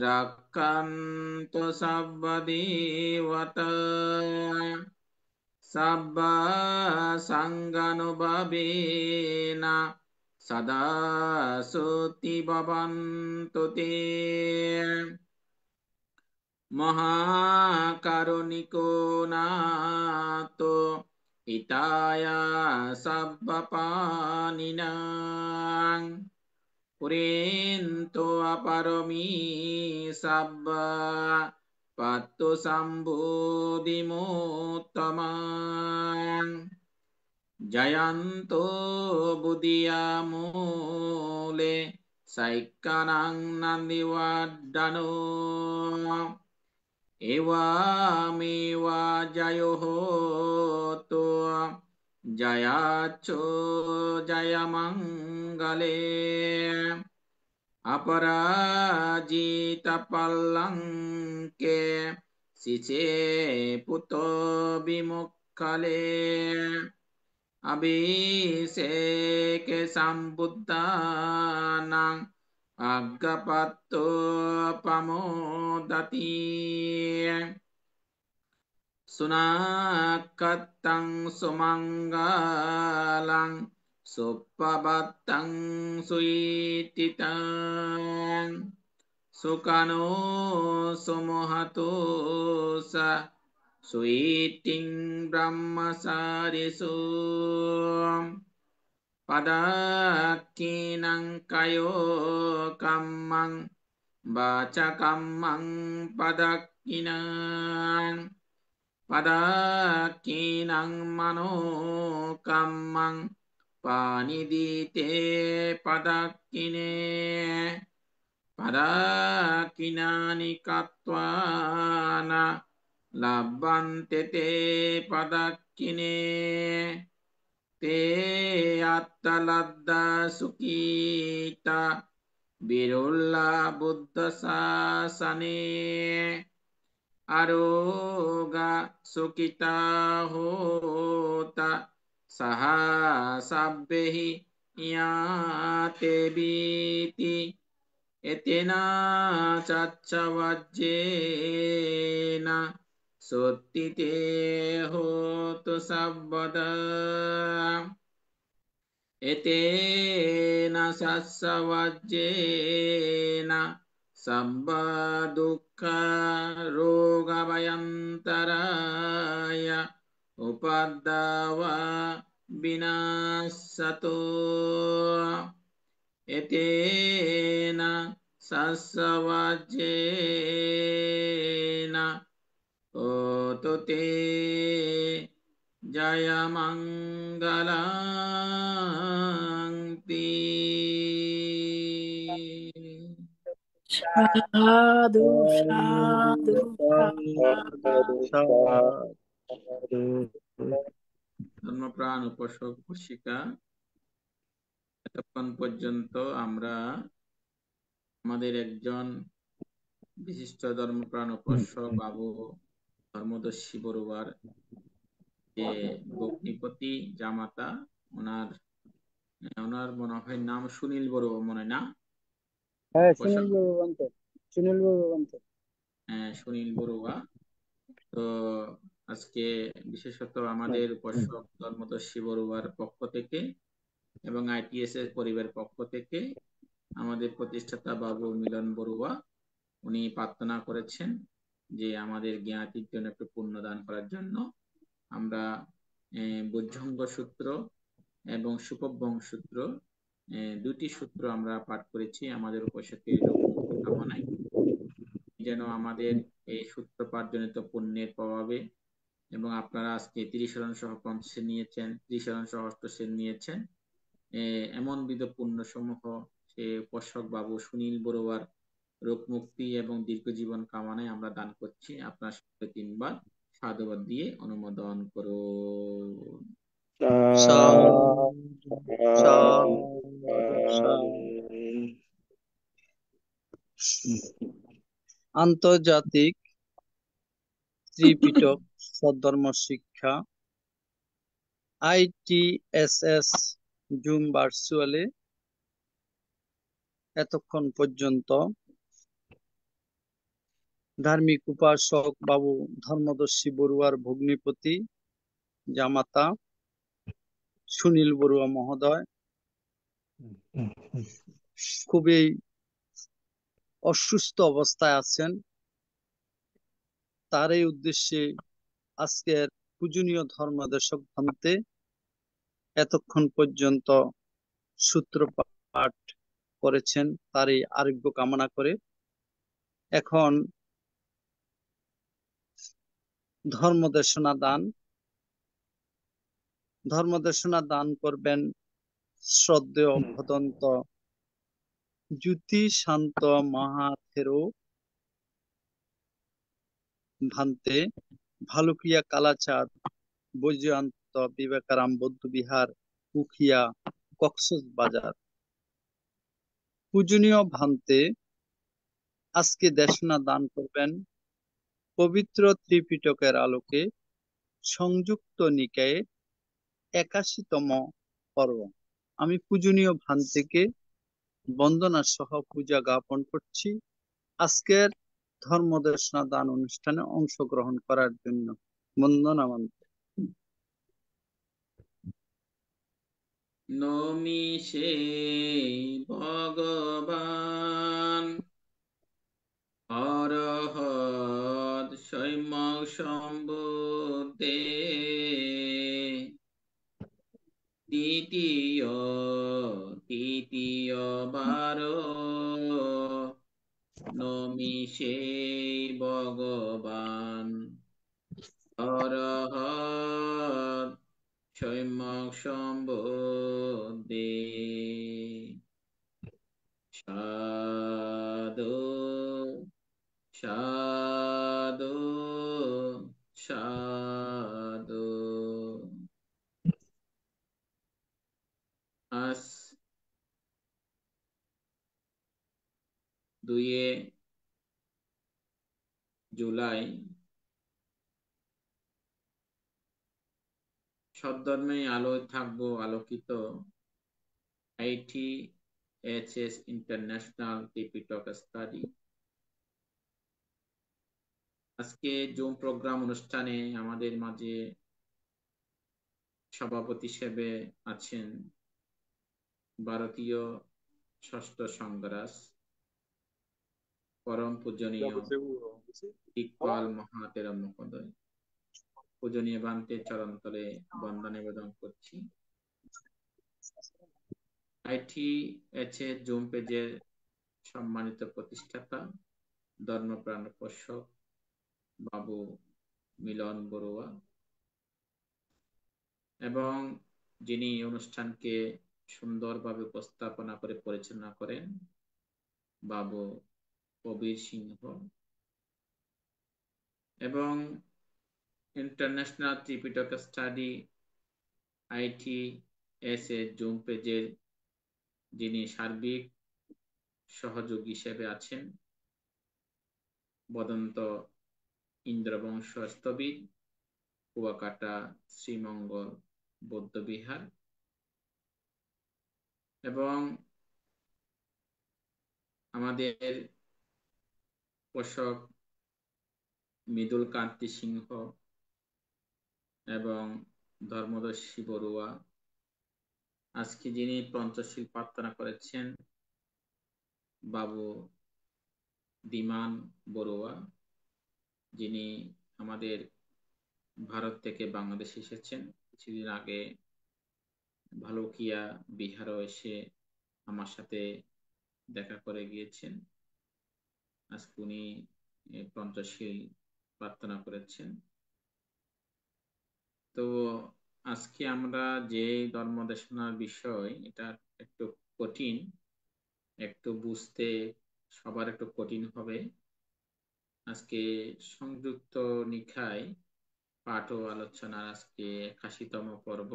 রক্ষন্তু সব্বদেবতাং সব্বসঙ্গানুভবেন সদা সুতি ভবন্তু তে মহাকারুণিকো নাতো হিতায় সব্বপ্রাণিনাং পুরেন্তো অপরমি সব্ব পাত্তু সম্বোধিমোত্তমাং জয়ন্তো বুদ্ধিয়ামূলে সৈক্কানাং নন্দিবর্ধনো এওয়ামেওয়া জয়োতো জয়াচ্ছো জয়মঙ্গলে অপরাজিতপল্লঙ্কে শিশে পুত বিমুখলে অভিষেকে সম্বুদ্ধানাং অজ্ঞপত্তো প্রমোদতি সুনাকতং সুমঙ্গলং সুপ্রভাতং সুইটিতং সুকানো সুমহতো স সুইটিং ব্রহ্মচারিষু পদাকিনং কয়ো কম্মং বাচকম্মং পদাকিনং পদাকিনং মনোকম্মং পানিদিতে পদাকিনে পদাকিনানি কত্বান লভ্যন্তে তে পদাকিনে তে আত্মলব্ধ সুখিতা বিরুল্লা বুদ্ধ শাসনে আরোগা সুখিতা হোতা সাহা সাব্বেহি ইয়াতে বিতি এতেনা চাচ্চবজ্জেনা সত্যিতে হোতু সব্বদা এতেনা সস্যবজ্জেনা সব্ব দুঃখ রোগভয়ন্তরায় উপদ্রব বিনাশতো এতেনা সস্যবজ্জেনা হোতু তে জয়মঙ্গলং তে। সাধু সাধু ধর্মপ্রাণ উপাসক উপাসিকা, এতক্ষণ পর্যন্ত আমরা আমাদের একজন বিশিষ্ট ধর্মপ্রাণ উপাসক বাবু ধর্মদর্শী বড়ুয়ার যে ভগ্নিপতি জামাতা, ওনার মনে হয় নাম সুনীল বড়ুয়া, মনে না? সুনীল বড়ুয়া। তো আজকে বিশেষত আমাদের উপাসক ধর্মদর্শী বড়ুয়ার পক্ষ থেকে এবং ITS এর পরিবারের পক্ষ থেকে আমাদের প্রতিষ্ঠাতা বাবু মিলন বড়ুয়া উনি প্রার্থনা করেছেন যে আমাদের জ্ঞাতির জন্য একটু পুণ্যদান করার জন্য। আমরা বুদ্ধঙ্গ সূত্র এবং সুপবং সূত্র দুটি সূত্র আমরা পাঠ করেছি আমাদের উপসকের রোগ মুক্তি কামনায়, যেন আমাদের এই সূত্র পাঠজনিত পুণ্যের প্রভাবে, এবং আপনারা আজকে 30 শরণ সহ পঞ্চশীল নিয়েছেন, 30 শরণ সহ অষ্টশীল নিয়েছেন, এমন বিধ পুণ্য সমূহ সে উপসক বাবু সুনীল বড়ুয়ার রোগ মুক্তি এবং দীর্ঘ জীবন কামনায় আমরা দান করছি। আপনার সাথে 3 বার সাধুবাদ দিয়ে অনুমোদন করুন। আন্তর্জাতিক ত্রিপিটক সদ্ধর্ম শিক্ষা ITSS জুম ভার্চুয়ালে এতক্ষণ পর্যন্ত ধার্মিক উপাসক বাবু ধর্মদর্শী বড়ুয়ার ভগ্নিপতি জামাতা সুনীল বড়ুয়া মহোদয় খুবই অসুস্থ অবস্থায় আছেন। তার এই উদ্দেশ্যে আজকের পূজনীয় ধর্মদেশক ভান্তে এতক্ষণ পর্যন্ত সূত্র পাঠ করেছেন, তারই আরোগ্য কামনা করে এখন ধর্মদেশনা দান করবেন শ্রদ্ধেয় ভদন্ত জ্যোতি শান্ত মহাথেরো ভান্তে ভালুকিয়া কালাচাঁদ বৈজয়ন্ত বিবেকারাম বৌদ্ধ বিহার উখিয়া কক্সবাজার। পূজনীয় ভান্তে আজকে দেশনা দান করবেন পবিত্র ত্রিপিটকের আলোকে সংযুক্ত নিকায়ে 81তম পর্ব। আমি পূজনীয় ভান্তেকে বন্দনা সহ পূজা জ্ঞাপন করছি আজকের ধর্মদেশনা দান অনুষ্ঠানে অংশগ্রহণ করার জন্য। বন্দনা মান্তে। নমি সেই ভগবান অরহৎ স্বয়ং সম্বুদ্ধে তৃতীয় বার নমি সেই ভগবান অরহৎ স্বয়ং সম্বুদ্ধে। সাধু সাধু সাধু। আজ 2 জুলাই সদ্ধর্মে আলোয় থাকবো আলোকিত ITHS ইন্টারন্যাশনাল ত্রিপিটক স্টাডি। আজকে জুম প্রোগ্রাম অনুষ্ঠানে আমাদের মাঝে সভাপতি হিসেবে আছেন ভারতীয় ষষ্ঠ সংঘরাজ পরম পূজনীয় ইকবাল মহাতেরা মহোদয়। পূজনীয় ভান্তের চরণতলে বন্দনা নিবেদন করছি। ITHS জুম পেজের সম্মানিত প্রতিষ্ঠাতা ধর্মপ্রাণ পোষক বাবু মিলন বড়ুয়া এবং যিনি অনুষ্ঠানকে সুন্দরভাবে উপস্থাপনা করে পরিচালনা করেন বাবু কবির সিংহ, এবং international Tripitaka study ITS zoom পেজের যিনি সার্বিক সহযোগী হিসেবে আছেন বদন্ত ইন্দ্রবংশ স্থবির কুয়াকাটা শ্রীমঙ্গল বৌদ্ধ বিহার, এবং আমাদের পোষক মৃদুল কান্তি সিংহ এবং ধর্মদর্শী বড়ুয়া আজকে যিনি পঞ্চশীল প্রার্থনা করেছেন বাবু দিমান বড়ুয়া, যিনি আমাদের ভারত থেকে বাংলাদেশে এসেছেন। কিছুদিন আগে ভালুকিয়া বিহারও এসে আমার সাথে দেখা করে গিয়েছেন। আজকে উনি পঞ্চশীল প্রার্থনা করেছেন। তো আজকে আমরা যে ধর্ম দেশনার বিষয়, এটা একটু কঠিন, একটু বুঝতে সবার একটু কঠিন হবে। আজকে সংযুক্ত নিকায় পাঠ ও আলোচনার আজকে 81তম পর্ব।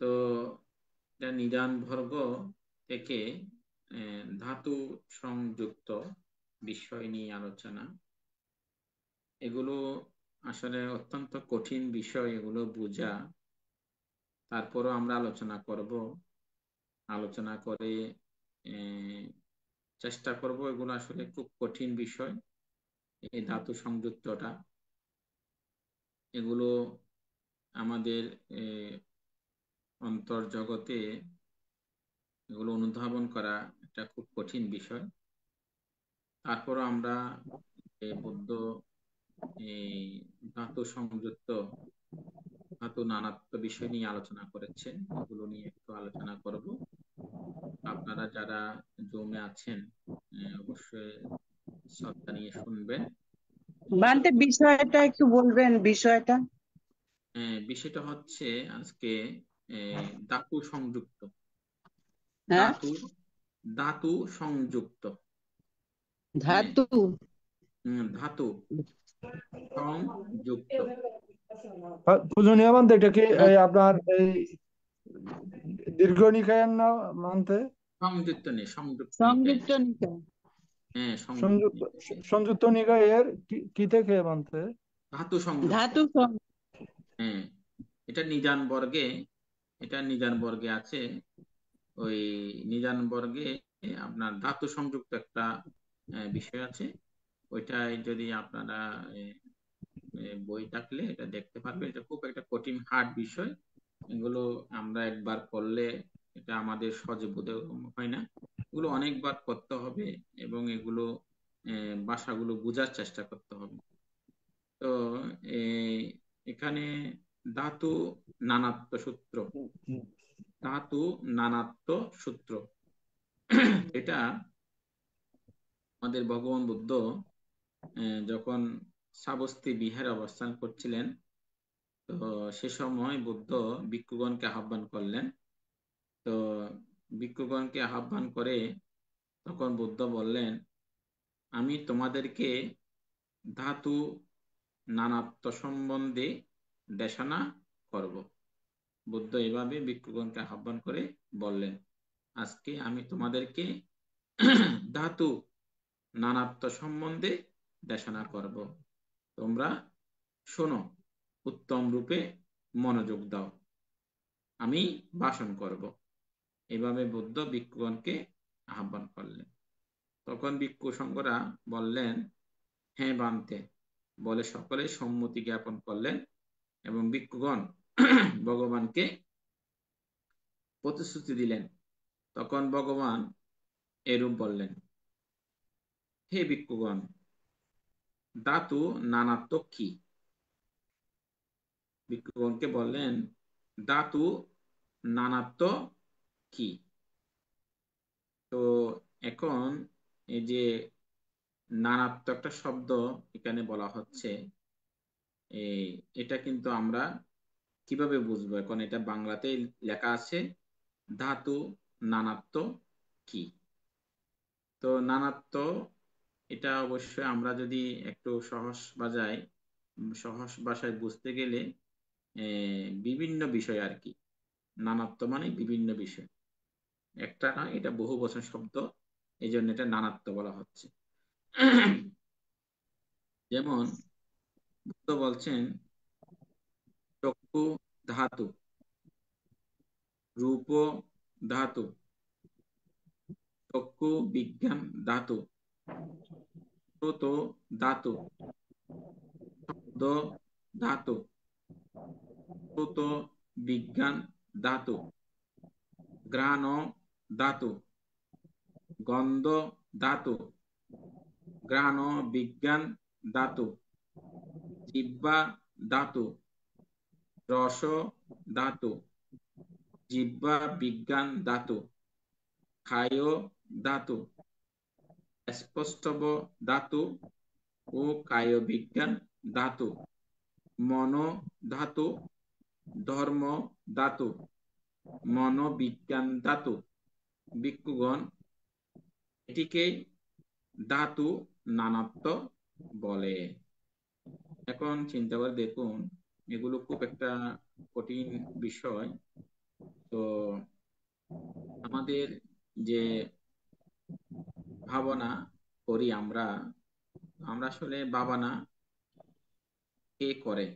তো এটা নিদান বর্গ থেকে ধাতু সংযুক্ত বিষয় নিয়ে আলোচনা। এগুলো আসলে অত্যন্ত কঠিন বিষয়, এগুলো বোঝা। তারপরও আমরা আলোচনা করব, আলোচনা করে চেষ্টা করব। এগুলো আসলে খুব কঠিন বিষয়, এই ধাতু সংযুক্তটা। এগুলো আমাদের অন্তর্জগতে এগুলো অনুধাবন করা একটা খুব কঠিন বিষয়। তারপরও আমরা বুদ্ধ এই ধাতু সংযুক্ত, ধাতু নানাত্ব বিষয় নিয়ে আলোচনা করেছেন, এগুলো নিয়ে একটু আলোচনা করব। আপনারা যারা জমে আছেন অবশ্যই শ্রদ্ধা নিয়ে শুনবেন। বান্তে বিষয়টা একটু বলবেন বিষয়টা। বিষয়টা হচ্ছে আজকে ধাতু সংযুক্ত, হ্যাঁ, ধাতু সংযুক্ত, ধাতু ধাতু সংযুক্ত। পূজনীয় মানতে এটা কি আপনার এই দীর্ঘ নিকায়ের না মানতে? সংযুক্ত নেই, সংযুক্ত সংযুক্ত নিকায়। হ্যাঁ, সংযুক্ত সংযুক্ত নিকায়ের কি থেকে মানতে? ধাতু সংযুক্ত। ধাতু হ্যাঁ, এটা নিদান বর্গে, এটা নিদান বর্গে আছে। ওই নিদান বর্গে আপনার ধাতু সংযুক্ত একটা বিষয় আছে। ওইটাই যদি আপনারা বই থাকলে এটা দেখতে পারবে। এটা খুব একটা কঠিন হার্ড বিষয়। এগুলো আমরা একবার করলে এটা আমাদের সহজে বোধ হয় না। এগুলো অনেকবার করতে হবে এবং এগুলো ভাষাগুলো বোঝার চেষ্টা করতে হবে। তো এখানে ধাতু নানাত্ব সূত্র, ধাতু নানাত্ব সূত্র, এটা আমাদের ভগবান বুদ্ধ যখন সাবস্তি বিহারে অবস্থান করছিলেন, তো সে সময় বুদ্ধ ভিক্ষুগণকে আহ্বান করলেন। তো ভিক্ষুগণকে আহ্বান করে তখন বুদ্ধ বললেন, আমি তোমাদেরকে ধাতু নানাত্ব সম্বন্ধে দেশনা করব। বুদ্ধ এভাবে ভিক্ষুগণকে আহ্বান করে বললেন, আজকে আমি তোমাদেরকে ধাতু নানাত্ব সম্বন্ধে দেশনা করব, তোমরা শোনো, উত্তম রূপে মনোযোগ দাও, আমি ভাষণ করব। এভাবে বুদ্ধ ভিক্ষুগণকে আহ্বান করলেন। তখন ভিক্ষু সংঘরা বললেন, হ্যাঁ বান্তে, বলে সকলে সম্মতি জ্ঞাপন করলেন এবং ভিক্ষুগণ ভগবানকে প্রতিশ্রুতি দিলেন। তখন ভগবান এরূপ বললেন, হে ভিক্ষুগণ, ধাতু নানাত্ব কি? ভিক্ষুগণকে বললেন, ধাতু নানাত্ব কি? তো এখন এই যে নানাত্ব একটা শব্দ এখানে বলা হচ্ছে, এটা কিন্তু আমরা কিভাবে বুঝবো? এখন এটা বাংলাতেই লেখা আছে, ধাতু নানাত্ব কি? তো নানাত্ব এটা অবশ্যই আমরা যদি একটু সহজ ভাষায় বুঝতে গেলে বিভিন্ন বিষয় আর কি। নানাত্ব মানে বিভিন্ন বিষয়, একটা না, এটা বহু বচন শব্দ, এই জন্য এটা নানাত্ব বলা হচ্ছে। যেমন বুদ্ধ বলছেন, চক্ষু ধাতু, রূপ ধাতু, চক্ষু বিজ্ঞান ধাতু, শ্রোত ধাতু, শব্দ ধাতু, শ্রোত বিজ্ঞান ধাতু, ঘ্রাণ ধাতু, গন্ধ ধাতু, ঘ্রাণ বিজ্ঞান ধাতু, জিহ্বা ধাতু, রস ধাতু, জিহ্বা বিজ্ঞান ধাতু, ক্ষায় ধাতু, স্পষ্টব ধাতু ও কায় বিজ্ঞান ধাতু, মন ধাতু, ধর্ম ধাতু, মনোবিজ্ঞান ধাতু। ভিক্ষুগণ, এটিকে ধাতু নানাত্ব বলে। এখন চিন্তা করে দেখুন, এগুলো খুব একটা কঠিন বিষয়। তো আমাদের যে ভাবনা করি আমরা আসলে ভাবনা কে করে?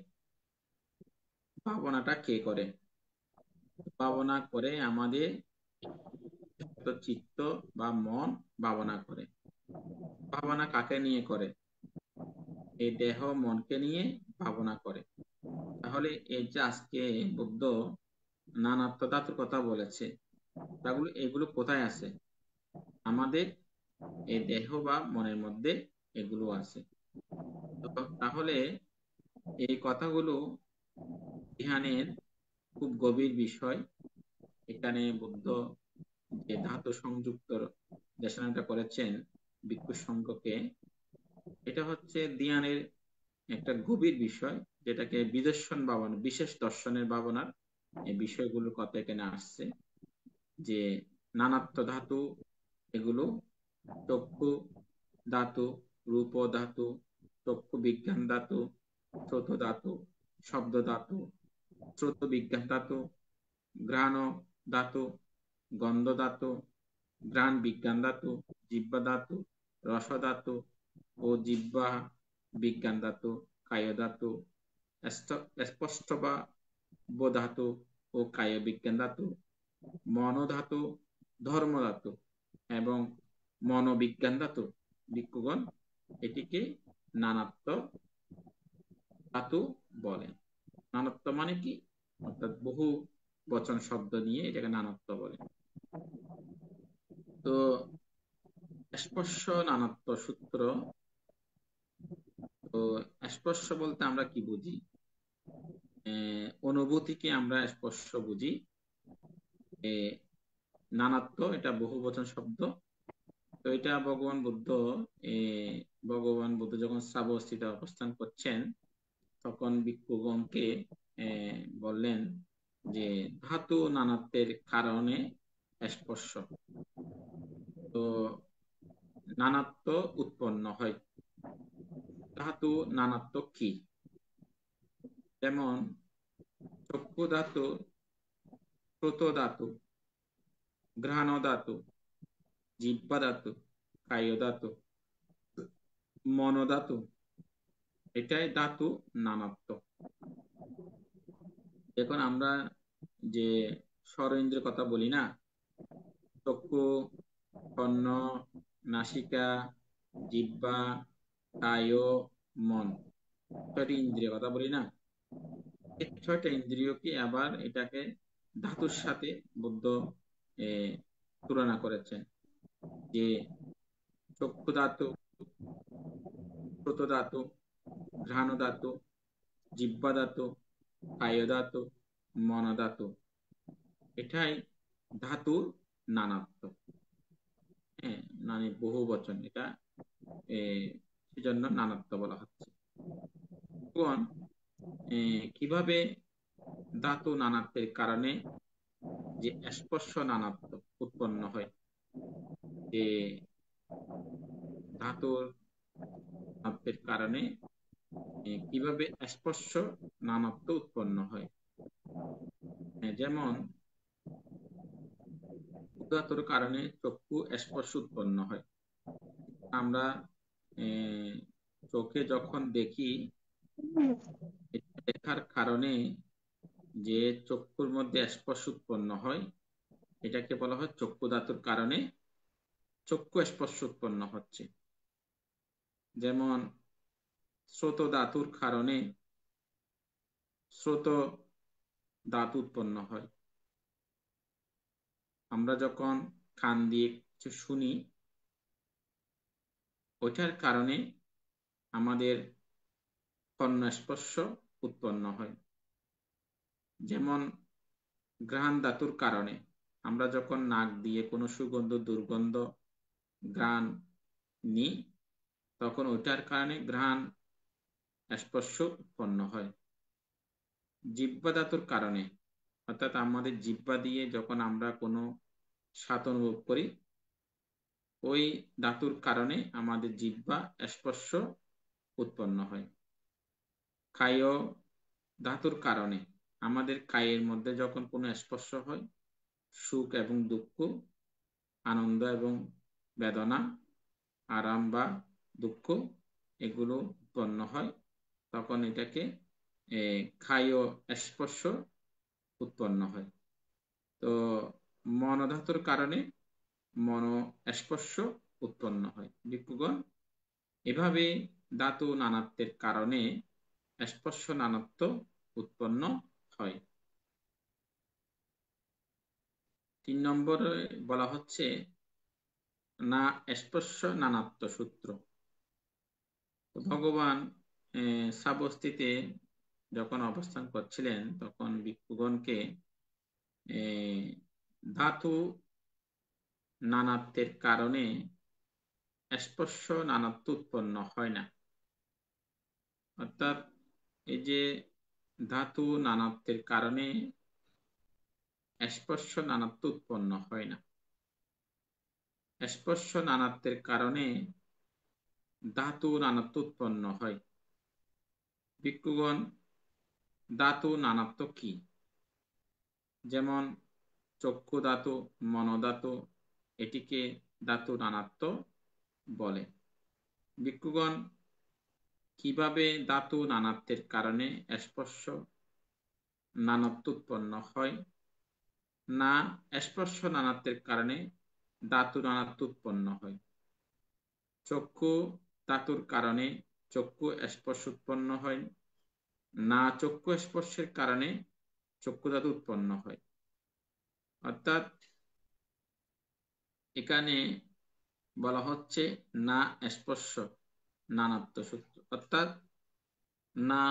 ভাবনাটা কে করে? ভাবনা করে আমাদের চিত্ত বা মন ভাবনা করে। ভাবনা কাকে নিয়ে করে? এই দেহ মনকে নিয়ে ভাবনা করে। তাহলে এই যে আজকে বুদ্ধ নানাত্ব ধাতুর কথা বলেছে, এগুলো কোথায় আছে? আমাদের এই দেহ বা মনের মধ্যে এগুলো আছে। তাহলে এই কথাগুলো ধ্যানের খুব গভীর বিষয়। এখানে বুদ্ধ যে ধাতু সংযুক্ত দেশনাটা করেছেন ভিক্ষু সংঘকে, এটা হচ্ছে ধ্যানের একটা গভীর বিষয়, যেটাকে বিদর্শন ভাবনা, বিশেষ দর্শনের ভাবনার এই বিষয়গুলোর কথা এখানে আসছে। যে নানাত্ব ধাতু, এগুলো চক্ষু ধাতু, রূপ ধাতু, চক্ষু বিজ্ঞান ধাতু, শ্রোত ধাতু, শব্দ ধাতু, শ্রোত বিজ্ঞান ধাতু, ঘ্রাণ ধাতু, গন্ধ ধাতু, ঘ্রাণ বিজ্ঞান ধাতু, জিহ্বা ধাতু, রস ধাতু ও জিহ্বা বিজ্ঞান ধাতু, কায় ধাতু, স্পষ্ট বা ধাতু ও কায় বিজ্ঞান ধাতু, মন ধাতু, ধর্ম ধাতু এবং মনোবিজ্ঞান ধাতু। ভিক্ষুগণ, এটিকে নানাত্ব ধাতু বলে। নানাত্ব মানে কি? অর্থাৎ বহু বচন শব্দ নিয়ে এটাকে নানাত্ব বলে। তো স্পর্শ নানাত্ব সূত্র। তো স্পর্শ বলতে আমরা কি বুঝি? অনুভূতিকে আমরা স্পর্শ বুঝি। নানাত্ব এটা বহু বচন শব্দ। তো এটা ভগবান বুদ্ধ যখন শ্রাবস্তিতে অবস্থান করছেন, তখন ভিক্ষুগণকে বললেন যে ধাতু নানাত্বের কারণে স্পর্শ। তো নানাত্ব উৎপন্ন হয়। ধাতু নানাত্ব কি? যেমন চক্ষু ধাতু, শ্রোত ধাতু, ঘ্রাণ ধাতু, জিহ্বা ধাতু, কায় ধাতু, মন ধাতু, এটাই ধাতু নানাত্ব। এখন আমরা যে ষড়েন্দ্রের কথা বলি না, চক্ষু, কর্ণ, নাসিকা, জিহ্বা, কায়, মন, 6টি ইন্দ্রিয় কথা বলি না, এই 6টা ইন্দ্রিয়কে আবার এটাকে ধাতুর সাথে বুদ্ধ তুলনা করেছেন। যে চক্ষু ধাতু, শ্রোত ধাতু, ঘ্রাণ ধাতু, জিহ্বা ধাতু, কায় ধাতু, মন ধাতু, এটাই ধাতুর নানাত্ব। হ্যাঁ, মানে বহু বচন, এটা সেজন্য নানাত্ব বলা হচ্ছে। কিভাবে ধাতু নানাত্বের কারণে যে স্পর্শ নানাত্ব উৎপন্ন হয়, যে ধাতুর নানাত্বের কারণে কিভাবে স্পর্শ নানাত্ব উৎপন্ন হয়। যেমন ধাতুর কারণে চক্ষু স্পর্শ উৎপন্ন হয়। আমরা চোখে যখন দেখি, দেখার কারণে যে চক্ষুর মধ্যে স্পর্শ উৎপন্ন হয়, এটাকে বলা হয় চক্ষু ধাতুর কারণে চক্ষু স্পর্শ উৎপন্ন হচ্ছে। যেমন শ্রোত ধাতুর কারণে শ্রোত ধাতু উৎপন্ন হয়। আমরা যখন কান দিয়ে কিছু শুনি, ওইটার কারণে আমাদের কর্ণ স্পর্শ উৎপন্ন হয়। যেমন ঘ্রাণ ধাতুর কারণে আমরা যখন নাক দিয়ে কোনো সুগন্ধ দুর্গন্ধ ঘ্রাণ নিই, তখন ওইটার কারণে ঘ্রাণ স্পর্শ উৎপন্ন হয়। জিহ্বা ধাতুর কারণে, অর্থাৎ আমাদের জিহ্বা দিয়ে যখন আমরা কোনো স্বাদ অনুভব করি, ওই ধাতুর কারণে আমাদের জিহ্বা স্পর্শ উৎপন্ন হয়। কায় ধাতুর কারণে আমাদের কায়ের মধ্যে যখন কোনো স্পর্শ হয়, সুখ এবং দুঃখ, আনন্দ এবং বেদনা, আরাম বা দুঃখ এগুলো উৎপন্ন হয়, তখন এটাকে কায় স্পর্শ উৎপন্ন হয়। তো মনোধাতুর কারণে মন স্পর্শ উৎপন্ন হয়। ভিক্ষুগণ, এভাবে ধাতু নানাত্বের কারণে স্পর্শ নানাত্ব উৎপন্ন হয়। 3 নম্বরে বলা হচ্ছে না স্পর্শ নানাত্ব সূত্র। ভগবান সাবস্তিতে যখন অবস্থান করছিলেন, তখন ভিক্ষুগণকে ধাতু নানাত্বের কারণে স্পর্শ নানাত্ব উৎপন্ন হয় না। অর্থাৎ এই যে ধাতু নানাত্বের কারণে স্পর্শ নানাত্ব উৎপন্ন হয় না, স্পর্শ নানাত্বের কারণে ধাতু নানাত্ব উৎপন্ন হয়। ভিক্ষুগণ, ধাতু নানাত্ব কি? যেমন চক্ষু ধাতু, মনোধাতু, এটিকে ধাতু নানাত্ব বলে। ভিক্ষুগণ, কিভাবে ধাতু নানাত্বের কারণে স্পর্শ নানাত্ব উৎপন্ন হয়? না স্পর্শ নানাত্বের কারণে ধাতু নানাত্ব উৎপন্ন হয়। চক্ষু ধাতুর কারণে চক্ষু স্পর্শ উৎপন্ন হয় না, চক্ষু স্পর্শের কারণে চক্ষু ধাতু উৎপন্ন হয়। অর্থাৎ এখানে বলা হচ্ছে না স্পর্শ নানাত্ব সূত্র। অর্থাৎ না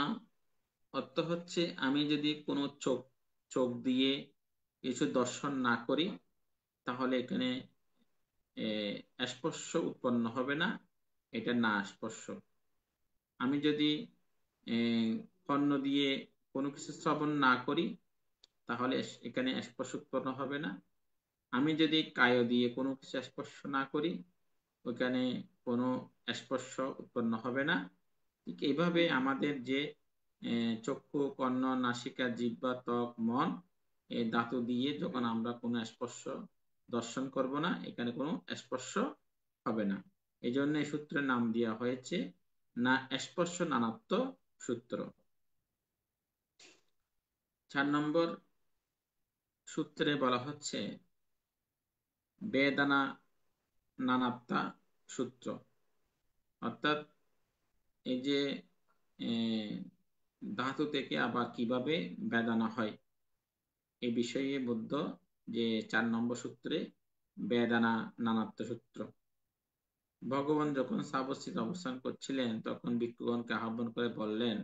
অর্থ হচ্ছে আমি যদি কোনো চোখ দিয়ে কিছু দর্শন না করি, তাহলে এখানে স্পর্শ উৎপন্ন হবে না, এটা না স্পর্শ। আমি যদি কর্ণ দিয়ে কোনো কিছু শ্রবণ না করি, তাহলে এখানে স্পর্শ উৎপন্ন হবে না। আমি যদি কায় দিয়ে কোনো কিছু স্পর্শ না করি, ওখানে কোনো স্পর্শ উৎপন্ন হবে না। ঠিক এইভাবে আমাদের যে চক্ষু, কর্ণ, নাসিকা, জিহ্বা, ত্বক, মন, এই ধাতু দিয়ে যখন আমরা কোনো স্পর্শ দর্শন করব না, এখানে কোনো স্পর্শ হবে না। এই জন্য এই সূত্রের নাম দেওয়া হয়েছে না স্পর্শ নানাত্ব সূত্র। 4 নম্বর সূত্রে বলা হচ্ছে বেদনা নানাত্বা সূত্র। অর্থাৎ এই যে ধাতু থেকে আবার কিভাবে বেদনা হয়, এই বিষয়ে বুদ্ধ যে 4 নম্বর সূত্রে বেদনা নানাত্ব সূত্র। ভগবান যখন সাবস্তিতে অবস্থান করছিলেন, তখন ভিক্ষুগণকে আহ্বান করে বললেন,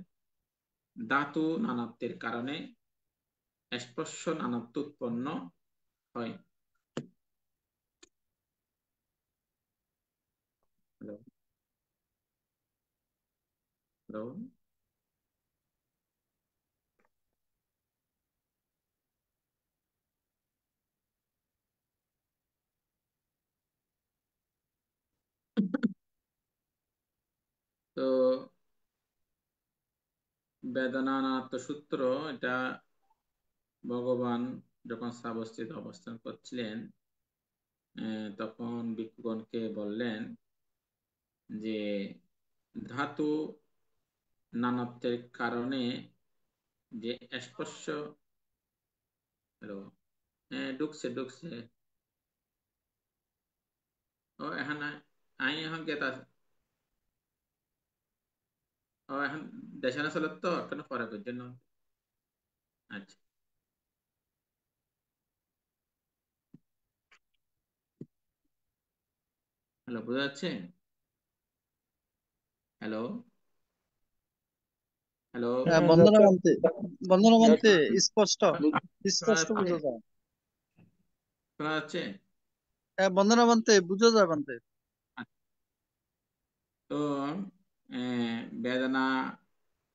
ধাতু নানাত্বের কারণে স্পর্শ নানাত্ব উৎপন্ন হয়। হ্যালো হ্যালো তো বেদনা নানাত্ব সূত্র, এটা ভগবান যখন সাবস্তিতে অবস্থান করছিলেন, তখন ভিক্ষুগণকে বললেন যে ধাতু নানাত্বের কারণে যে স্পর্শ, হ্যালো, ঢুকছে ঢুকছে, ও এখন আই এখন গেতা, ও এখন দেশানা চলত তো কেন পরে জন্য। আচ্ছা, হ্যালো, বোঝা যাচ্ছে? হ্যালো হ্যালো হ্যাঁ, যাচ্ছে বন্দনা মানতে যাচ্ছে স্পষ্ট শোনা স্পষ্ট যাচ্ছে? বোঝা যায়। শোনা যাচ্ছে? হ্যাঁ, বন্দনা মানতে বোঝা যায় মানতে। তো বেদনা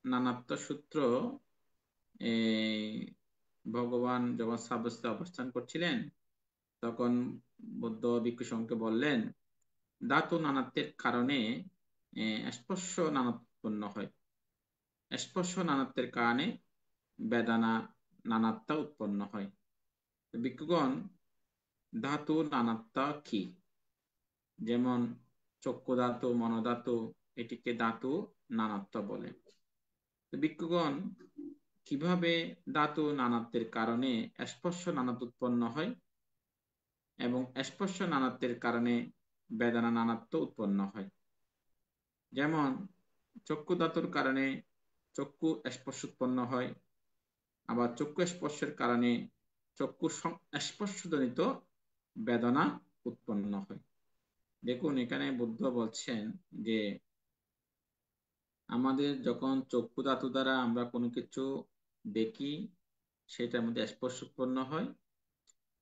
নানাত্ব সূত্র এই ভগবান যখন সাব্যস্তে অবস্থান করছিলেন, তখন বুদ্ধ ভিক্ষুসঙ্গকে বললেন ধাতু নানাত্বের কারণে স্পর্শ নানাত্ব উৎপন্ন হয়, স্পর্শ নানাত্বের কারণে বেদনা নানাত্ব উৎপন্ন হয়। ভিক্ষুগণ, ধাতু নানাত্ব কি? যেমন চক্ষু ধাতু, মনোধাতু, এটিকে ধাতু নানাত্ব বলে। ভিক্ষুগণ, কিভাবে ধাতু নানাত্বের কারণে স্পর্শ নানাত্ব উৎপন্ন হয় এবং স্পর্শ নানাত্বের কারণে বেদনা নানাত্ব উৎপন্ন হয়? যেমন চক্ষু ধাতুর কারণে চক্ষু স্পর্শ উৎপন্ন হয়, আবার চক্ষু স্পর্শের কারণে চক্ষু স্পর্শজনিত বেদনা উৎপন্ন হয়। দেখুন, এখানে বুদ্ধ বলছেন যে আমাদের যখন চক্ষু ধাতু দ্বারা আমরা কোনো কিছু দেখি, সেটার মধ্যে স্পর্শ উৎপন্ন হয়,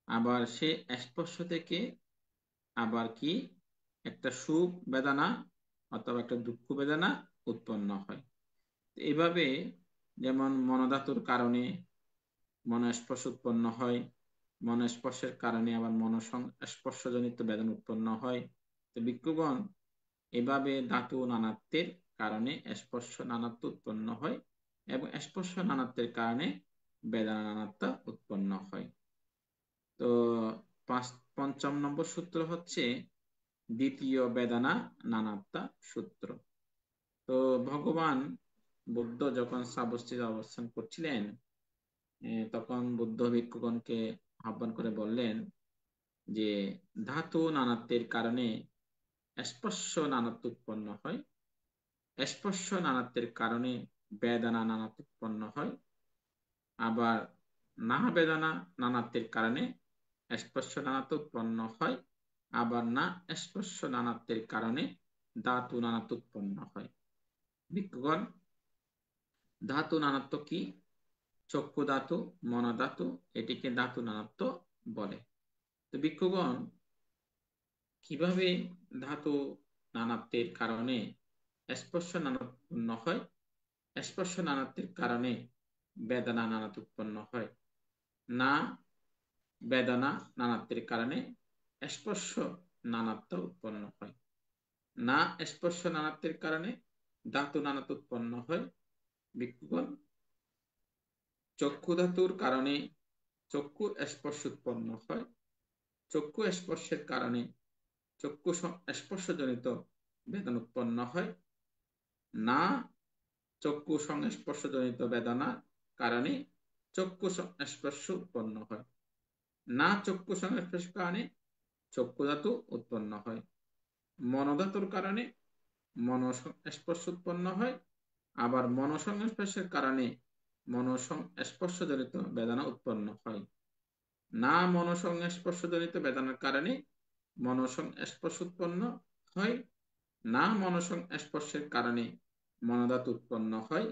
আবার সে স্পর্শ থেকে আবার কি একটা সুখ বেদনা অথবা একটা দুঃখ বেদনা উৎপন্ন হয়। এইভাবে যেমন মনোধাতুর কারণে মনস্পর্শ উৎপন্ন হয়, মনস্পর্শের কারণে আবার মনস্পর্শজনিত বেদনা উৎপন্ন হয়। তো ভিক্ষুগণ, এভাবে ধাতু নানাত্বের কারণে স্পর্শ নানাত্ব উৎপন্ন হয় এবং স্পর্শ নানাত্বের কারণে বেদনা নানাত্ব উৎপন্ন হয়। তো পঞ্চম নম্বর সূত্র হচ্ছে দ্বিতীয় বেদনা নানাত্বা সূত্র। তো ভগবান বুদ্ধ যখন সাবস্তিতে অবস্থান করছিলেন, তখন বুদ্ধ ভিক্ষুগণকে আহ্বান করে বললেন যে ধাতু নানাত্বের কারণে স্পর্শ নানাত্ব উৎপন্ন হয়, স্পর্শ নানাত্বের কারণে বেদনা নানাত্ব উৎপন্ন হয়, আবার না বেদনা নানাত্বের কারণে স্পর্শ নানাত্ব উৎপন্ন হয়, আবার না স্পর্শ নানাত্বের কারণে ধাতু নানাত্ব উৎপন্ন হয়। ভিক্ষুগণ, ধাতু নানাত্ব কি? চক্ষু ধাতু, মনোধাতু, এটিকে ধাতু নানাত্ব বলে। তো ভিক্ষুগণ, কিভাবে ধাতু নানাত্বের কারণে স্পর্শ নানাত্ব উৎপন্ন হয়, স্পর্শ নানাত্বের কারণে বেদনা নানাত্ব উৎপন্ন হয়, না বেদনা নানাত্বের কারণে স্পর্শ নানাত্ব উৎপন্ন হয়, না স্পর্শ নানাত্বের কারণে ধাতু নানাত্ব উৎপন্ন হয়? ভিক্ষুগণ, চক্ষু ধাতুর কারণে চক্ষু স্পর্শ উৎপন্ন হয়, চক্ষু স্পর্শের কারণে চক্ষু স্পর্শজনিত বেদনা উৎপন্ন হয়, না চক্ষু সংস্পর্শজনিত বেদনার কারণে চক্ষু স্পর্শ উৎপন্ন হয়, না চক্ষু সংস্পর্শের কারণে চক্ষু ধাতু উৎপন্ন হয়। মনোধাতুর কারণে মনস্পর্শ উৎপন্ন হয়, আবার মনসংস্পর্শের কারণে মনস্পর্শজনিত বেদনা উৎপন্ন হয়, না মনসংস্পর্শজনিত বেদনার কারণে মনসংস্পর্শ উৎপন্ন হয়, না মনসংস্পর্শের কারণে মনোধাতু উৎপন্ন হয়।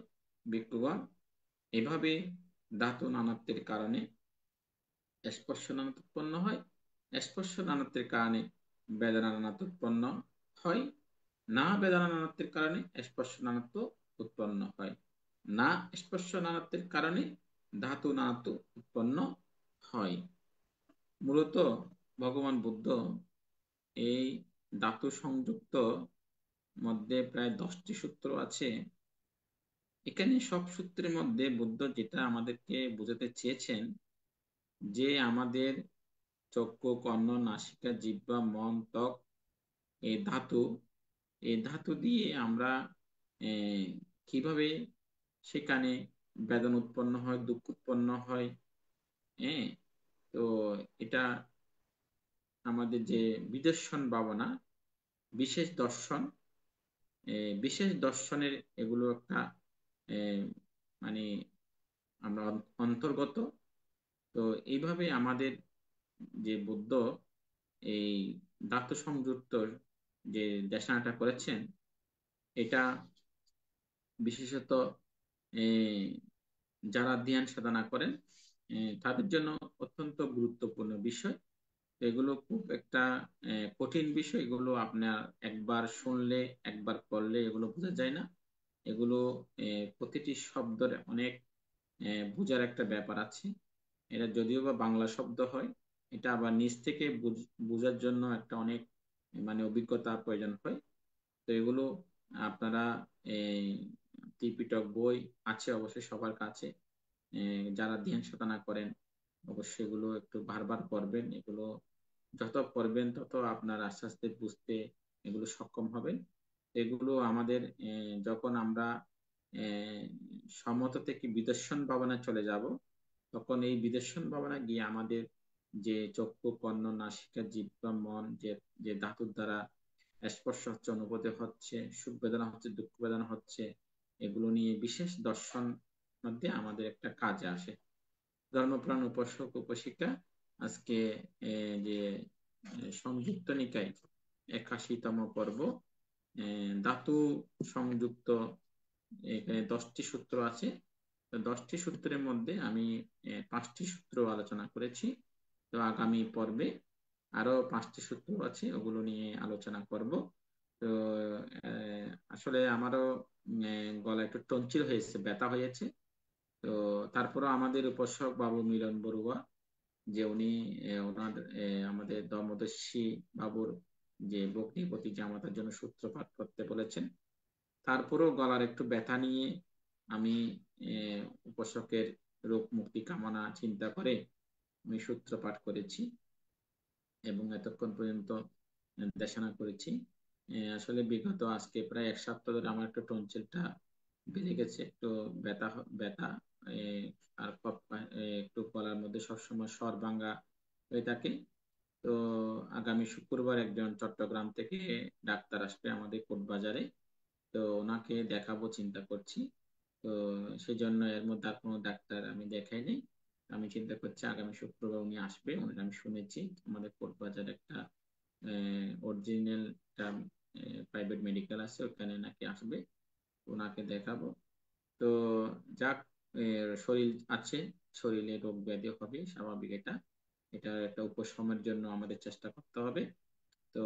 ভিক্ষুগণ, এভাবে ধাতু নানাত্বের কারণে স্পর্শ নানাত্ব উৎপন্ন হয়, স্পর্শ নানাত্বের কারণে বেদনা নানাত্ব উৎপন্ন হয়, না বেদনা নানাত্বের কারণে স্পর্শ নানাত্ব উৎপন্ন হয়, না স্পর্শ নানাত্বের কারণে ধাতু নানাত্ব উৎপন্ন হয়। মূলত ভগবান বুদ্ধ এই ধাতু সংযুক্ত মধ্যে প্রায় 10টি সূত্র আছে। এখানে সব সূত্রের মধ্যে বুদ্ধ যেটা আমাদেরকে বোঝাতে চেয়েছেন যে আমাদের চক্ষু, কর্ণ, নাসিকা, জিহ্বা, মন, ত্বক, এই ধাতু দিয়ে আমরা কিভাবে সেখানে বেদনা উৎপন্ন হয়, দুঃখ উৎপন্ন হয়। হ্যাঁ, তো এটা আমাদের যে বিদর্শন ভাবনা, বিশেষ দর্শন, বিশেষ দর্শনের এগুলো একটা মানে আমরা অন্তর্গত। তো এইভাবে আমাদের যে বুদ্ধ এই ধাতু সংযুক্ত যে দেশনাটা করেছেন, এটা বিশেষত যারা ধ্যান সাধনা করেন তাদের জন্য অত্যন্ত গুরুত্বপূর্ণ বিষয়। এগুলো খুব একটা কঠিন বিষয়। এগুলো আপনার একবার শুনলে একবার করলে এগুলো বোঝা যায় না। এগুলো প্রতিটি শব্দের অনেক বোঝার একটা ব্যাপার আছে। এটা যদিও বা বাংলা শব্দ হয়, এটা আবার নিজ থেকে বোঝার জন্য একটা অনেক মানে অভিজ্ঞতা প্রয়োজন হয়। তো এগুলো আপনারা এই ত্রিপিটক বই আছে অবশ্যই সবার কাছে। যারা ধ্যান সাধনা করেন অবশ্যই এগুলো একটু বারবার পড়বেন। এগুলো যত পড়বেন তত আপনার আস্তে আস্তে বুঝতে এগুলো সক্ষম হবেন। এগুলো আমাদের যখন আমরা সমত থেকে বিদর্শন ভাবনা চলে যাব, তখন এই বিদর্শন ভাবনা গিয়ে আমাদের যে চক্ষু, কর্ণ, নাসিকা, জিহ্বা, মন, যে যে ধাতুর দ্বারা স্পর্শ হচ্ছে, অনুভূতি হচ্ছে, সুখ বেদনা হচ্ছে, দুঃখ বেদনা হচ্ছে, এগুলো নিয়ে বিশেষ দর্শন মধ্যে আমাদের একটা কাজে আসে। ধর্মপ্রাণ উপাসক উপাসিকা আজকে যে সংযুক্ত নিকায় 81তম পর্ব ধাতু সংযুক্ত, এখানে 10টি সূত্র আছে। তো 10টি সূত্রের মধ্যে আমি 5টি সূত্র আলোচনা করেছি। তো আগামী পর্বে আরো 5টি সূত্র আছে, ওগুলো নিয়ে আলোচনা করব। তো আসলে আমারও গলা একটু টনচিল হয়েছে, ব্যথা হয়েছে। তো তারপরে আমাদের উপাসক বাবু মিলন বড়ুয়া, যে উনি ওনার আমাদের ধর্মদর্শী বাবুর যে বগ্নিপতি জামাতার জন্য সূত্রপাঠ করতে বলেছেন। তারপরেও গলার একটু ব্যথা নিয়ে আমি উপাসকের রোগ মুক্তি কামনা চিন্তা করে আমি সূত্রপাঠ করেছি এবং এতক্ষণ পর্যন্ত দেশনা করেছি। আসলে বিগত আজকে প্রায় 1 সপ্তাহ ধরে আমার একটু টনসিলটা বেড়ে গেছে, একটু ব্যথা ব্যথা আর একটু গলার মধ্যে সবসময় স্বর ভাঙা হয়ে থাকে। তো আগামী শুক্রবার একজন চট্টগ্রাম থেকে ডাক্তার আসবে আমাদের কোর্ট বাজারে। তো ওনাকে দেখাবো চিন্তা করছি। তো সেই জন্য এর মধ্যে আর কোনো ডাক্তার আমি দেখাইনি। আমি চিন্তা করছি আগামী শুক্রবার উনি আসবে। উনি, আমি শুনেছি আমাদের কোর্ট বাজার একটা অরিজিনাল প্রাইভেট মেডিকেল আছে, ওখানে নাকি আসবে, ওনাকে দেখাবো। তো যাক, শরীর আছে, শরীরে রোগ ব্যাধি হবে স্বাভাবিক। এটা একটা উপশমের জন্য আমাদের চেষ্টা করতে হবে। তো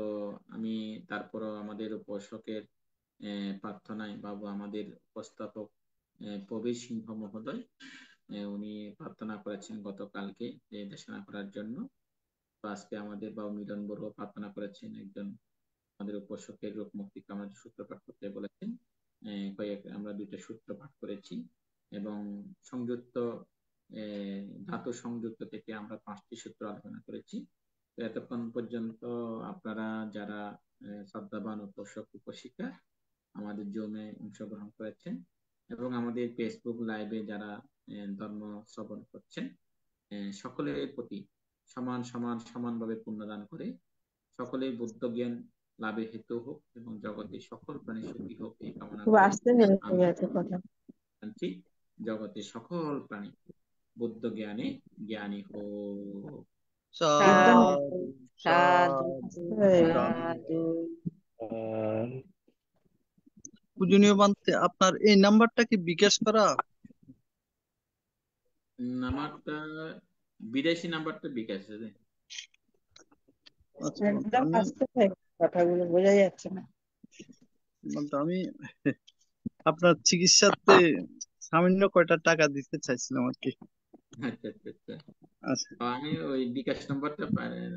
আমি তারপরও আমাদের উপাসকের প্রার্থনায় বাবু আমাদের উপস্থাপক প্রবীর সিংহ মহোদয়, উনি প্রার্থনা করেছেন গতকালকে যে দেশনা করার জন্য। তো আজকে আমাদের বাবু মিলন বড়ুয়া প্রার্থনা করেছেন একজন আমাদের উপাসকের রোগ মুক্তি কামনা সূত্র পাঠ করতে বলেছেন। আমরা 2টা সূত্র পাঠ করেছি এবং সংযুক্ত ধাতু সংযুক্ত থেকে আমরা 5টি সূত্র আলোচনা করেছি। তো এতক্ষণ পর্যন্ত আপনারা যারা শ্রদ্ধাবান উপাসক উপাসিকা আমাদের জমে অংশগ্রহণ করেছেন এবং আমাদের ফেসবুক লাইভে যারা ধর্ম শ্রবণ করছেন, সকলের প্রতি সমানভাবে পুণ্যদান করে সকলেই বুদ্ধ জ্ঞান লাভের হেতু হোক এবং জগতের সকল প্রাণী সুখী হোক এই কামনা খুব করে আস্তে নেমে আমি গেছে কথা। জানছি জগতের সকল প্রাণী বুদ্ধ জ্ঞানে জ্ঞানী হোক। সাধু সাধু সাধু। সাধু। পূজনীয় বান্তে, আপনার এই নাম্বারটা কি বিকাশ করা? নাম্বারটা বিদেশি নাম্বারটা বিকাশ আছে। আচ্ছা, একদম আস্তে কথাগুলো বোঝা যাচ্ছে না। আমি আপনার চিকিৎসাতে সামান্য কয়টা টাকা দিতে চাইছিলাম আর কি। আচ্ছা আচ্ছা আচ্ছা। আচ্ছা আমি ওই বিকাশ নাম্বারটা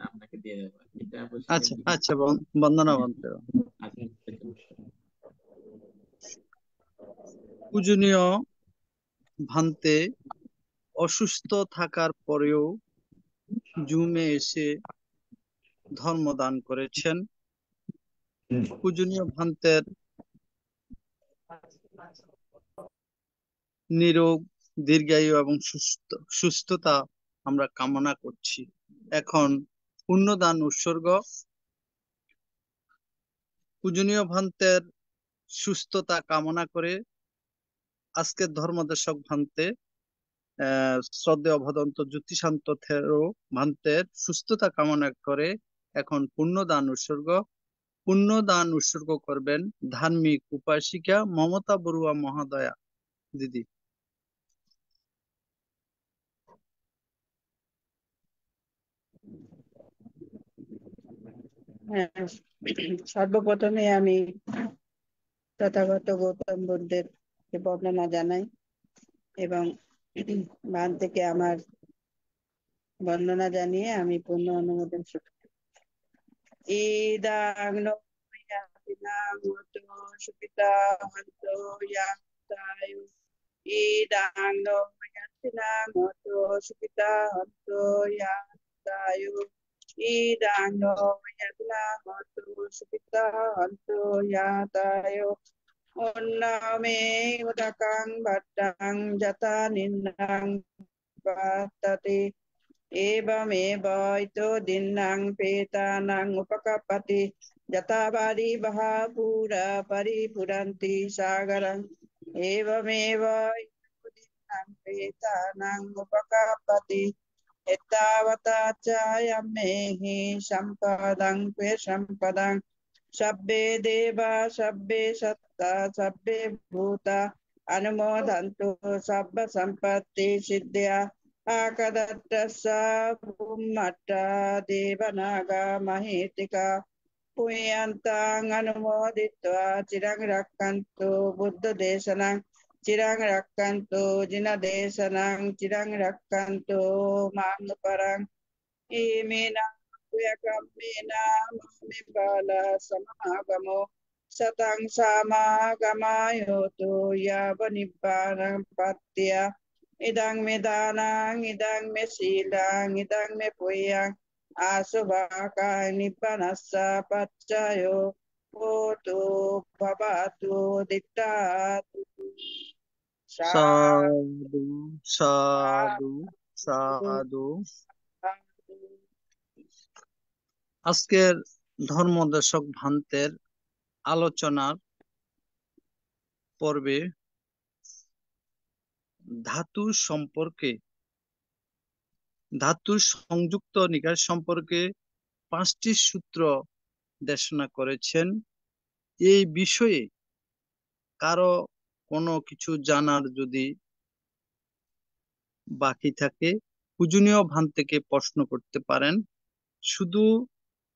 আপনাকে দিয়ে দেবো। এটা অবশ্যই আচ্ছা আচ্ছা, বন্দনা বান্তে। আচ্ছা। পূজনীয় ভান্তে, অসুস্থ থাকার পরেও জুমে এসে ধর্ম দান করেছেন। পূজনীয় ভান্তের নিরোগ, দীর্ঘায়ু এবং সুস্থতা আমরা কামনা করছি। এখন পুণ্যদান উৎসর্গ। পূজনীয় ভান্তের সুস্থতা কামনা করে আজকের ধর্মদেশক ভান্তে শ্রদ্ধেয় ভদন্ত জ্যোতিষান্ত থেরো ভান্তের সুস্থতা কামনা করে এখন পুণ্যদান উৎসর্গ। পুণ্য দান উৎসর্গ করবেন ধার্মিক উপাসিকা মমতা বড়ুয়া মহাদয়া দিদি। হ্যাঁ, সর্বপ্রথমে আমি তথাগত গৌতম বুদ্ধের বর্ণনা জানাই এবং বান থেকে আমার বর্ণনা জানিয়ে আমি পূর্ণ অনুমোদন ইদাং নো ইয়াতিনামতো সুপিতামতো ইয়াতায়ু ইদাং নো ইয়াতিনামতো সুপিতামতো ইয়াতায়ু ইদাং নো ইয়াতিনামতো সুপিতামতো ইয়াতায়ু অন্নামে উদকাং ভট্টাং যথা নিন্নাং বাততে एवमेव इतो दिन्नां पेतानां उपकपति यथा परिवहा पुरा परिपुरन्ति सागरम् एवमेव इतो दिन्नां पेतानां उपकपति एतावता च यमेहि सम्पदं पे सम्पदं सब्बे देवा सब्बे सत्ता सब्बे भूता अनुमोदन्तु सब्ब सम्पत्ति सिद्ध्या आकदत्तस्सा भूम्मट्टा देवनागा महेतिका पुण्यन्तां अनुमोदित्वा चिरं रक्षन्तु बुद्धदेशनं चिरं रक्षन्तु जिनदेशनं चिरं रक्षन्तु मां परं इमेना व्यकम्मेना मामि बाल समागमो सतं समागमायोतु यावनिब्बानं पत्या इदं मे दानं इदं मे शीलं इदं मे पुण्यं आशुभाका निब्बनस्स पच्चयो होतु भवतु दित्तातु साधु साधु সাধু। আজকের ধর্মদেশক ভান্তের আলোচনার পর্বে ধাতুর সংযুক্ত নিকায় সম্পর্কে 5টি সূত্র দেশনা করেছেন। এই বিষয়ে কারো কোনো কিছু জানার যদি বাকি থাকে পূজনীয় ভান থেকে প্রশ্ন করতে পারেন। শুধু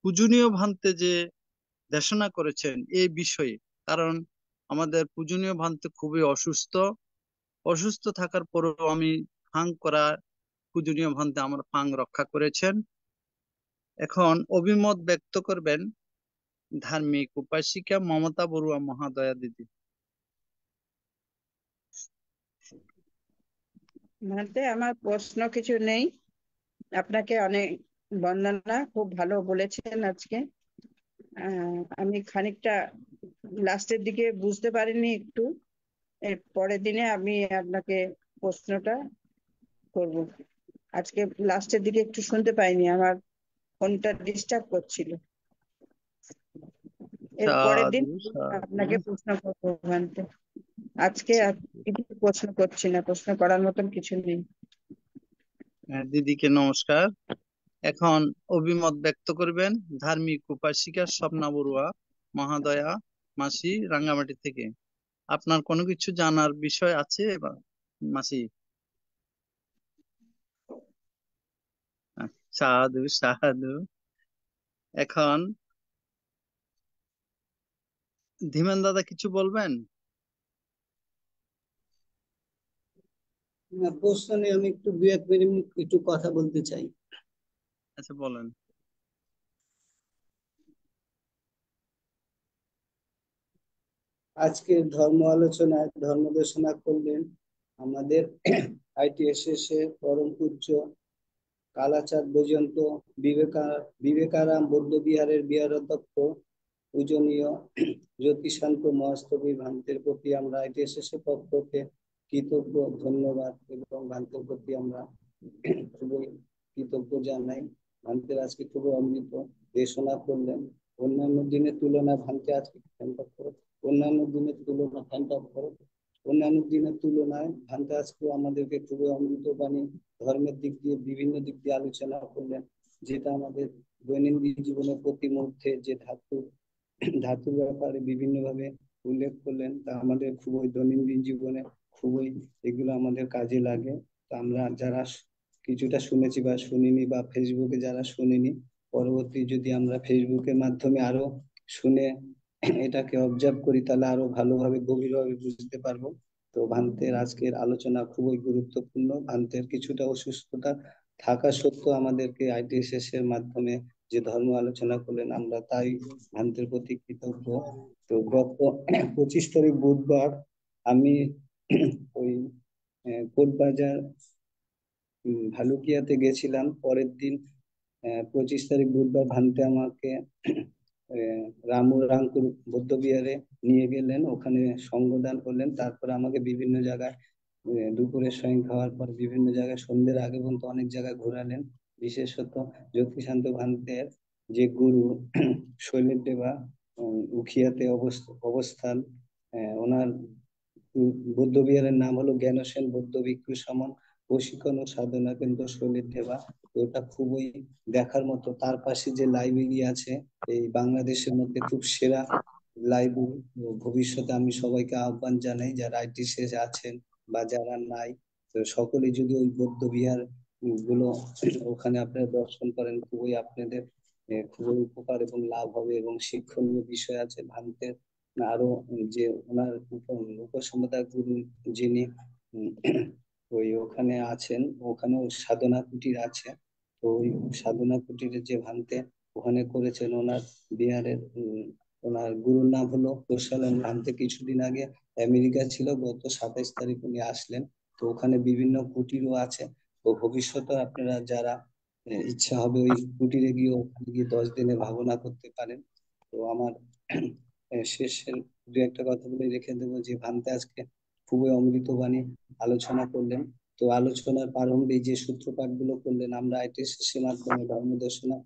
পূজনীয় ভান্তে যে দেশনা করেছেন এই বিষয়ে, কারণ আমাদের পূজনীয় ভান্তে খুবই অসুস্থ থাকার পরেও আমি ফাং করা পূজনীয় ভান্তে আমার ফাং রক্ষা করেছেন। এখন অভিমত ব্যক্ত করবেন ধার্মিক উপাসিকা মমতা বড়ুয়া মহাদয়া দিদি। ভান্তে আমার প্রশ্ন কিছু নেই, আপনাকে অনেক বন্দনা, খুব ভালো বলেছেন আজকে। আমি খানিকটা লাস্টের দিকে বুঝতে পারিনি একটু, এর পরের দিনে আমি আপনাকে প্রশ্নটা করব। আজকে লাস্টের দিকে একটু শুনতে পাইনি, আমার ফোনটা ডিস্টার্ব করছিল। এর পরের দিন আপনাকে প্রশ্ন করবো ভান্তে। আজকে আর কিছু প্রশ্ন করছি না, প্রশ্ন করার মতন কিছু নেই। দিদিকে নমস্কার। এখন অভিমত ব্যক্ত করবেন ধার্মিক উপাসিকা স্বপ্না বড়ুয়া মহাদয়া মাসি রাঙ্গামাটি থেকে। আপনার কোনো কিছু জানার বিষয় আছে মাসি? সাধু সাধু। এখন ধীমান দাদা কিছু বলবেন? প্রশ্ন নিয়ে আমি একটু 2-1 মিনিট একটু কথা বলতে চাই। আচ্ছা বলেন। আজকের ধর্ম আলোচনায় ধর্ম দেশনা করলেন আমাদের ITSS এর পরম পূজ্য কালাচাঁদ বৈজয়ন্ত বিবেকারাম বৌদ্ধ বিহারের বিহারাধ্যক্ষ পূজনীয় জ্যোতিষান্ত মহাস্তবী ভান্তের প্রতি আমরা ITSS এর পক্ষ থেকে কৃতজ্ঞ, ধন্যবাদ এবং ভান্তের প্রতি আমরা খুবই কৃতজ্ঞ জানাই। ভান্তের আজকে খুবই অমৃত দেশনা করলেন। অন্যান্য দিনের তুলনায় ভান্তে আজকে অন্যান্য দিনের তুলনায় ভান্তে আজকে আমাদেরকে খুবই অমৃত বাণী ধর্মের দিক দিয়ে বিভিন্ন দিক দিয়ে আলোচনা করলেন, যেটা আমাদের দৈনন্দিন জীবনের প্রতি মুহূর্তে যে ধাতু ধাতুর ব্যাপারে বিভিন্নভাবে উল্লেখ করলেন, তা আমাদের খুবই দৈনন্দিন জীবনে খুবই এগুলো আমাদের কাজে লাগে। তা আমরা যারা কিছুটা শুনেছি বা শুনিনি, বা ফেসবুকে যারা শুনিনি, পরবর্তী যদি আমরা ফেসবুকের মাধ্যমে আরো শুনে এটাকে অবজার্ভ করি, তাহলে আরো ভালোভাবে গভীরভাবে বুঝতে পারবো। তো ভান্তের আজকের আলোচনা খুবই গুরুত্বপূর্ণ। ভান্তের কিছুটা অসুস্থতা থাকা সত্ত্বেও আমাদেরকে আইটিএসএস এর মাধ্যমে যে ধর্ম আলোচনা করলেন, আমরা তাই ভান্তের প্রতি কৃতজ্ঞ। তো গত 25 তারিখ বুধবার আমি ওই কোটবাজার ভালুকিয়াতে গেছিলাম। পরের দিন 25 তারিখ বুধবার ভান্তে আমাকে রামপুর বৌদ্ধবিহারে নিয়ে গেলেন, ওখানে সঙ্গদান করলেন। তারপরে আমাকে বিভিন্ন জায়গায় দুপুরে স্বয়ং খাওয়ার পর বিভিন্ন জায়গায় সন্ধ্যের আগে পর্যন্ত অনেক জায়গায় ঘোরালেন। বিশেষত জ্যোতিষান্ত ভান্তের যে গুরু শৈলেশ দেবা উখিয়াতে অবস্থান, ওনার বৌদ্ধবিহারের নাম হলো জ্ঞানসেন বৌদ্ধ ভিক্ষু সমান প্রশিক্ষণ ও সাধনা কেন্দ্র শৈলেশ দেবা। ওটা খুবই দেখার মতো। তার পাশে যে লাইব্রেরি আছে, এই বাংলাদেশের মধ্যে খুব সেরা লাইব্রেরি। ভবিষ্যতে আমি সবাইকে আহ্বান জানাই, যারা আইটিসি আছেন বা যারা নাই, তো সকলে যদি ওই বৌদ্ধ বিহার গুলো ওখানে আপনারা দর্শন করেন, খুবই আপনাদের খুবই উপকার এবং লাভ হবে। এবং শিক্ষণীয় বিষয় আছে ভান্তের আরো, যে ওনার উপসম্পাদক গুরু যিনি ওই ওখানে আছেন, ওখানেও সাধনা কুটির আছে। তো ওই সাধনা কুটিরে যে ভান্তে ওখানে করেছেন, ওনার বিহারের ওনার গুরুর নাম হলো প্রসালন ভান্তে। কিছুদিন আগে আমেরিকা ছিল, গত 27 তারিখ উনি আসলেন। তো ওখানে বিভিন্ন কুটিরও আছে। তো ভবিষ্যতে আপনারা যারা ইচ্ছা হবে ওই কুটিরে গিয়ে ওখানে গিয়ে 10 দিনে ভাবনা করতে পারেন। তো আমার শেষের দু একটা কথা বলে রেখে দেবো, যে ভান্তে আজকে খুবই অমৃতবাণী আলোচনা করলেন। তো আলোচনার প্রারম্ভে যে সূত্রপাত গুলো করলেন, আমরা আইটিএসএস এর মাধ্যমে ধর্ম দর্শনা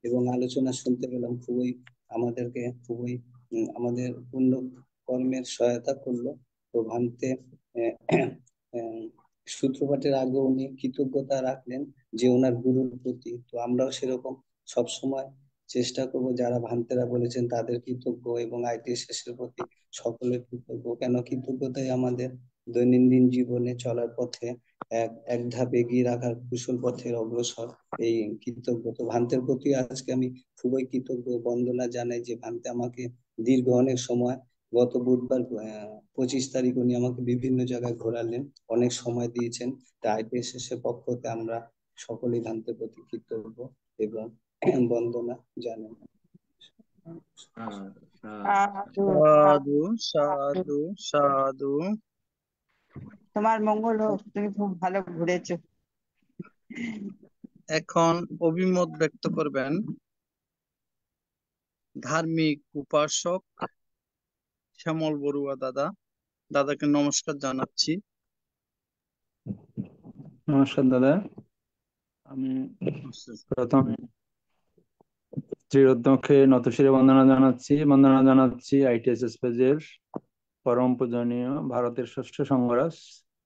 এবং আলোচনা শুনতে পেলাম, খুবই আমাদেরকে খুবই আমাদের পূর্ণ কর্মের সহায়তা করলো। তো ভান্তে সূত্রপাতের আগে উনি কৃতজ্ঞতা রাখলেন যে ওনার গুরুর প্রতি। তো আমরাও সেরকম সবসময় চেষ্টা করব, যারা ভান্তেরা বলেছেন তাদের কৃতজ্ঞ, এবং আইটিএসএস এর প্রতি সকলের কৃতজ্ঞ। কেন কৃতজ্ঞতাই আমাদের দৈনন্দিন জীবনে চলার পথে এক ধাপ এগিয়ে রাখার কুশল পথের অগ্রসর। এই কৃতজ্ঞ তো ভান্তের প্রতি আজকে আমি খুবই কৃতজ্ঞ, বন্দনা জানাই যে ভান্তে আমাকে দীর্ঘ অনেক সময়, গত বুধবার 25 তারিখ উনি আমাকে বিভিন্ন জায়গায় ঘোরালেন, অনেক সময় দিয়েছেন। তাই আইটিএসএস এর পক্ষ থেকে আমরা সকলেই ভান্তের প্রতি কৃতজ্ঞ এবং বন্দনা জানাই। সাধু সাধু সাধু। সাধু সাধু। তোমার মঙ্গল হোক, তুমি খুব ভালো ঘুরেছো। এখন অভিমত ব্যক্ত করবেন ধার্মিক উপাসক শ্যামল বড়ুয়া দাদা। দাদাকে নমস্কার জানাচ্ছি। নমস্কার দাদা। আমি প্রথমে শ্রীরত্নকে নতশিরে বন্দনা জানাচ্ছি আইটিএসএস পেজের পরম পূজনীয় ভারতের ষষ্ঠ সংঘরাজ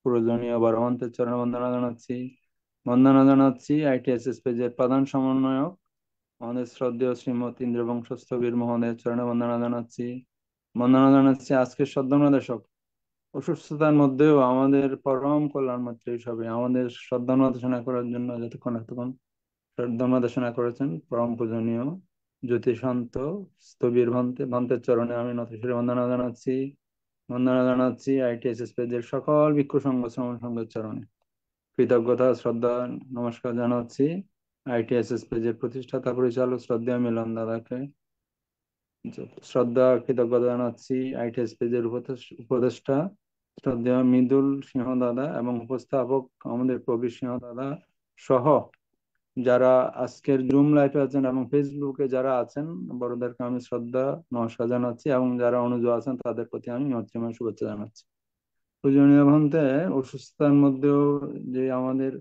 পূজনীয় বড়মন্তের চরণ বন্দনা জানাচ্ছি আইটিএসএস পেজের প্রধান সমন্বয়ক আমাদের শ্রদ্ধেয় শ্রীমৎ ইন্দ্রবংশস্থবীর মহোদয়ের চরণে বন্দনা জানাচ্ছি আজকের শ্রদ্ধা দেশক অসুস্থতার মধ্যেও আমাদের পরম কল্যাণ মাত্র হিসাবে আমাদের শ্রদ্ধা দেশনা করার জন্য এতক্ষণ শ্রদ্ধা দেশনা করেছেন পরম পূজনীয় জ্যোতিষান্ত স্থবির ভান্তের চরণে আমি নতশিরে বন্দনা জানাচ্ছি আইটিএসএস পেজের সকল ভিক্ষু সংঘ শ্রমণ সংঘের চরণে কৃতজ্ঞতা শ্রদ্ধা নমস্কার জানাচ্ছি আইটিএসএস পেজের প্রতিষ্ঠাতা পরিচালক শ্রদ্ধেয় মিলন দাদাকে শ্রদ্ধা কৃতজ্ঞতা জানাচ্ছি আইটিএস পেজের উপদেষ্টা শ্রদ্ধেয় মৃদুল সিংহ দাদা এবং উপস্থাপক আমাদের প্রবীর সিংহ দাদা সহ যারা আজকের জুম লাইভে আছেন এবং ফেসবুকে যারা আছেন, বড়দেরকে আমি শ্রদ্ধা নমস্কার জানাচ্ছি এবং যারা অনুজ আছেন তাদের প্রতি আমি মৈত্রীময় শুভেচ্ছা জানাচ্ছি। পূজনীয় ভান্তে অসুস্থতার মধ্যেও যে আমাদের